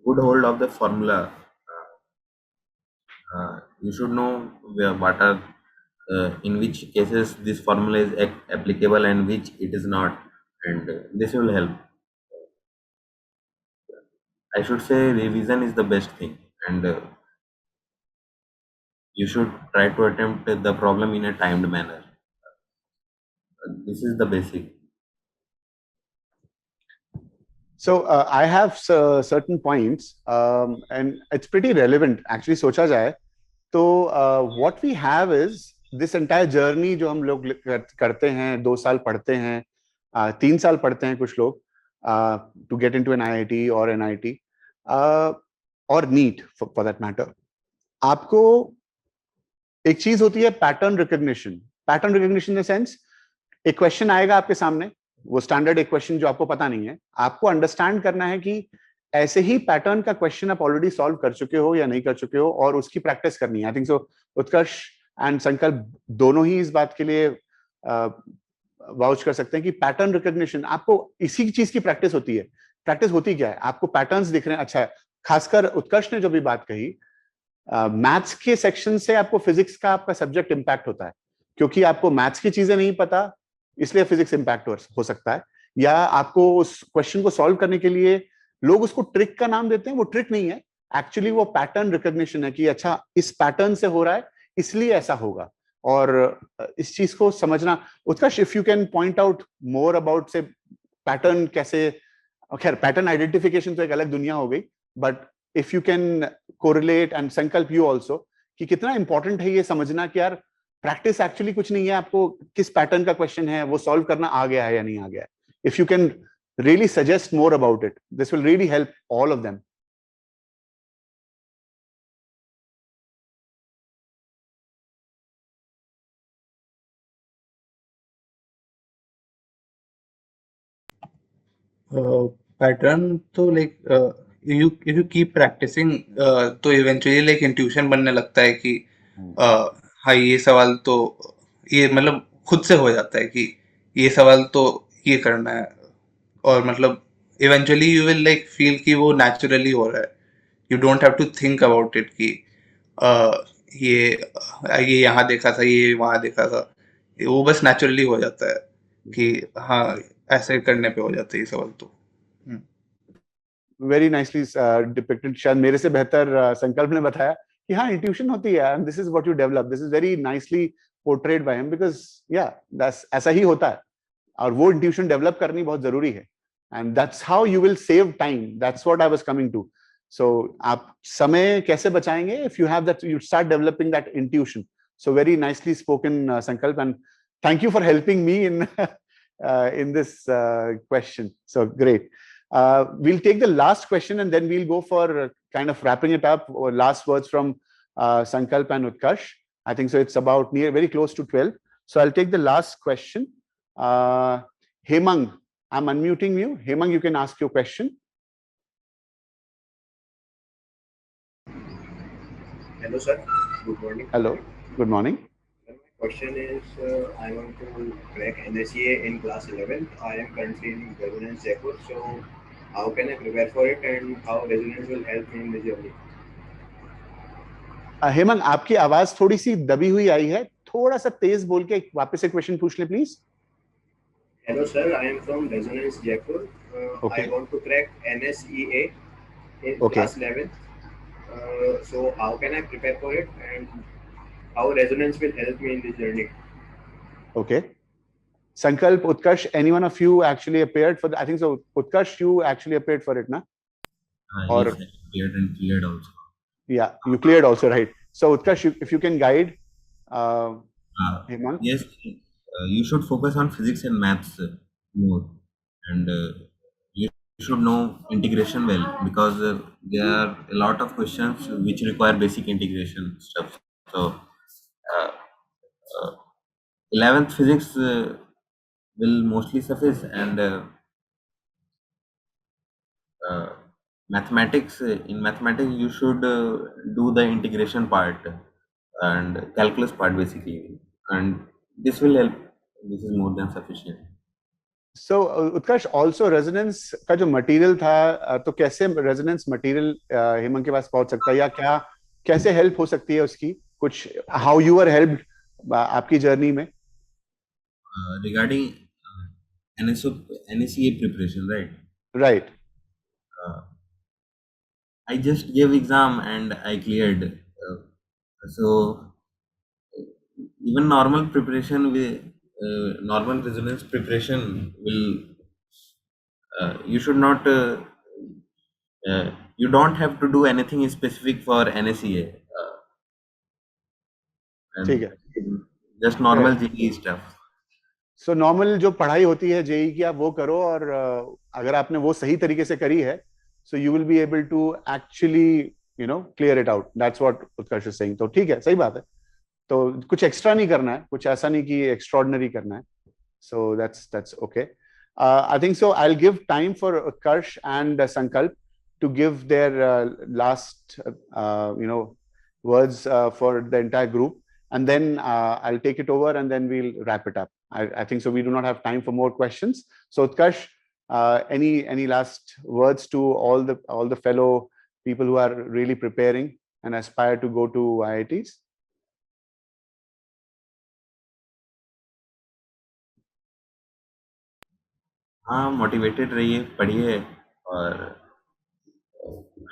good hold of the formula. You should know what are in which cases this formula is applicable and which it is not, and this will help. I should say revision is the best thing, and you should try to attempt the problem in a timed manner. This is the basic. So I have certain points, and it's pretty relevant actually. सोचा जाए तो what we have is this entire journey जो हम लोग करते हैं, 2 साल पढ़ते हैं, 3 साल पढ़ते हैं कुछ लोग to get into an IIT or NIT or NEET for that matter. आपको एक चीज होती है pattern recognition in the sense, एक क्वेश्चन आएगा आपके सामने, वो स्टैंडर्ड एक क्वेश्चन जो आपको पता नहीं है, आपको अंडरस्टैंड करना है कि ऐसे ही पैटर्न का क्वेश्चन आप ऑलरेडी सॉल्व कर चुके हो या नहीं कर चुके हो, और उसकी प्रैक्टिस करनी है. I think so Utkarsh and संकल्प दोनों ही इस बात के लिए वाउच कर सकते हैं कि पैटर्न रिकग्निशन आपको इसी चीज की प्रैक्टिस होती है. प्रैक्टिस होती क्या है, आपको पैटर्न्स दिख रहे हैं. अच्छा, खासकर उत्कर्ष ने जो भी बात कही, मैथ्स के सेक्शन से आपको फिजिक्स का आपका सब्जेक्ट इंपैक्ट होता है, क्योंकि आपको मैथ्स की चीजें नहीं पता इसलिए फिजिक्स इंपैक्ट हो सकता है, या आपको उस क्वेश्चन को सॉल्व करने के लिए लोग उसको ट्रिक का नाम देते हैं. वो ट्रिक नहीं है, एक्चुअली वो पैटर्न रिकग्निशन है कि अच्छा इस पैटर्न से हो रहा है इसलिए ऐसा होगा. और इस चीज को समझना. Utkarsh, if you can point out more about से पैटर्न कैसे, खैर पैटर्न आइडेंटिफिकेशन तो एक अलग दुनिया हो गई, but if you can correlate, and संकल्प यू ऑल्सो, कि कितना इंपॉर्टेंट है ये समझना कि यार प्रैक्टिस एक्चुअली कुछ नहीं है, आपको किस पैटर्न का क्वेश्चन है वो सॉल्व करना आ गया है या नहीं आ गया है. If you can really suggest more about it, this will really help all of them. Pattern तो like if you keep practicing तो eventually like intuition बनने लगता है कि हाँ ये सवाल तो ये मतलब खुद से हो जाता है कि ये सवाल तो ये करना है, और मतलब eventually you will like feel कि वो naturally हो रहा है. You don't have to think about it कि ये यहाँ देखा था, ये वहाँ देखा था, वो बस naturally हो जाता है कि हाँ ऐसे करने पे हो जाता है ये सवाल. तो वेरी नाइसली डिपिक्टेड. शायद मेरे से बेहतर संकल्प ने बताया कि हाँ इंट्यूशन होती है, and this is what you develop. This is very nicely portrayed by him, because या ऐसा ही होता है, और वो इंट्यूशन डेवलप करनी बहुत जरूरी है, and that's how you will save time. That's what I was coming to. So आप समय कैसे बचाएंगे, if you have that, you start developing that intuition. So very nicely spoken Sankalp, and thank you for helping me in this question. So great. We'll take the last question and then we'll go for kind of wrapping it up, or last words from Sankalp and Utkarsh. I think so it's about very close to 12. So I'll take the last question. Hemang, I'm unmuting you. Hemang, you can ask your question. Hello sir, good morning. Hello, good morning. Question is, I want to crack NSEA in class 11th. I am currently in Resonance Jaipur, so how can I prepare for it, and how Resonance will help me in the journey? Hemang, आपकी आवाज थोड़ी सी दबी हुई आई है, थोड़ा सा तेज बोल के वापस से क्वेश्चन पूछ ले please. Hello sir, I am from Resonance Jaipur. Okay. I want to crack NSEA in class 11th. So how can I prepare for it, and how resonance will help me in this journey. Okay. Sankalp, Utkarsh, any one of you actually appeared for the, I think so. Utkarsh, you actually appeared for it, na? Or Yes, I cleared and cleared also. yeah, you cleared also, right? So Utkarsh, if you can guide Hemang. Yes, you should focus on physics and maths more, and you should know integration well, because there are a lot of questions which require basic integration stuff. So, 11th physics will mostly suffice, and mathematics. In mathematics, you should do the integration part and calculus part basically, and this will help. This is more than sufficient. So Utkarsh, also resonance का जो material था, तो कैसे resonance material Hemant के पास पहुंच सकता है, या क्या कैसे हेल्प हो सकती है उसकी, कुछ हाउ यू आर हेल्प्ड आपकी जर्नी में? Regarding NSCA preparation, right? Right. I just gave exam and I cleared. So even normal preparation with normal resonance preparation will you should not you don't have to do anything specific for NSCA. ठीक है. Just normal JEE stuff. So normal जो पढ़ाई होती है JEE की, आप वो करो, और अगर आपने वो सही तरीके से करी है, so you will be able to actually clear it out. That's what Utkarsh is saying. तो ठीक है, सही बात है. तो कुछ एक्स्ट्रा नहीं करना है, कुछ ऐसा नहीं कि एक्स्ट्राऑर्डिनरी करना है. So that's okay. I think so. I'll give time for Utkarsh and Sankalp to give their last words for the entire group, and then I'll take it over, and then we'll wrap it up. I think so. We do not have time for more questions. So Utkarsh, any last words to all the fellow people who are really preparing and aspire to go to IITs? हाँ, motivated रहिए, पढ़िए, और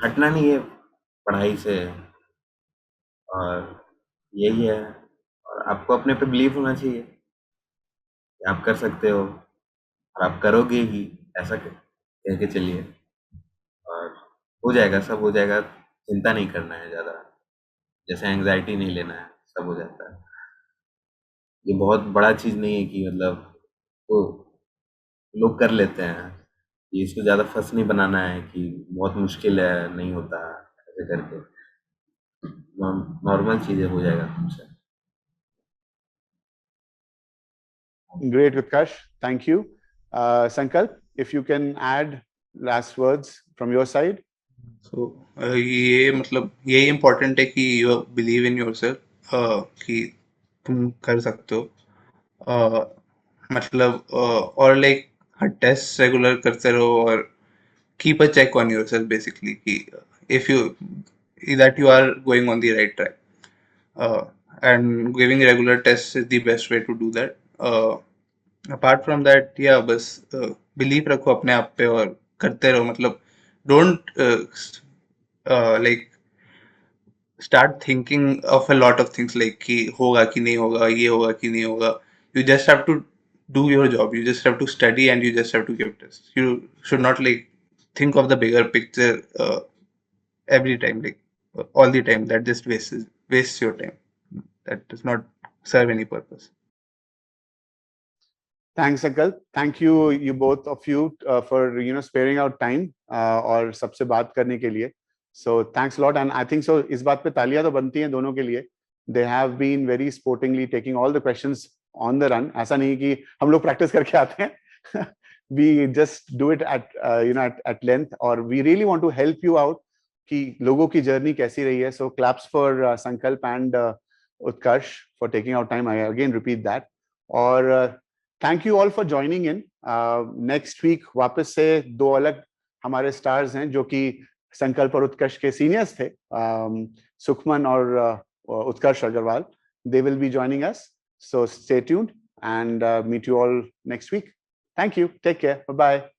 हटना नहीं है पढ़ाई से, और यही है. और आपको अपने पे बिलीव होना चाहिए कि आप कर सकते हो, और आप करोगे ही, ऐसा कह के चलिए, और हो जाएगा, सब हो जाएगा. चिंता नहीं करना है ज़्यादा, जैसे एंग्जाइटी नहीं लेना है, सब हो जाता है. ये बहुत बड़ा चीज़ नहीं है कि मतलब वो लोग कर लेते हैं, ये इसको ज़्यादा फंस नहीं बनाना है कि बहुत मुश्किल है, नहीं होता, ऐसे करके. नॉर्मल चीज़ें हो जाएगा तुमसे. Great, Utkarsh. Thank you. Sankalp, if you can add last words from your side. So ये मतलब यही इम्पोर्टेंट है कि यू बिलीव इन योरसेल्फ, कि तुम कर सकते हो, मतलब और लाइक टेस्ट रेगुलर करते रहो, और keep a check on yourself basically, कि if you that you are going on the right track, and giving regular test is the best way to do that. Apart from that, या बस believe रखो अपने आप पे और करते रहो. मतलब don't like start thinking of a lot of things, like कि होगा कि नहीं होगा, ये होगा कि नहीं होगा. You just have to do your job. You just have to study, and you just have to give tests. You should not like think of the bigger picture every time, like all the time. That just wastes your time. That does not serve any purpose. Thanks, Sankalp. Thank you both of you for sparing out time और सबसे बात करने के लिए. So thanks a lot, and I think so इस बात पे तालियां तो बनती हैं दोनों के लिए. They have been very sportingly taking all the questions on the run. ऐसा नहीं कि हम लोग practice करके आते हैं. We just do it at at length, और we really want to help you out कि लोगों की journey कैसी रही है. So claps for Sankalp and Utkarsh for taking out time. I again repeat that. और thank you all for joining in. Next week वापस से दो अलग हमारे stars हैं जो कि संकल्प और उत्कर्ष के सीनियर्स थे, सुखमन और उत्कर्ष Agarwal. They will be joining us. So stay tuned and meet you all next week. Thank you. Take care. Bye-bye.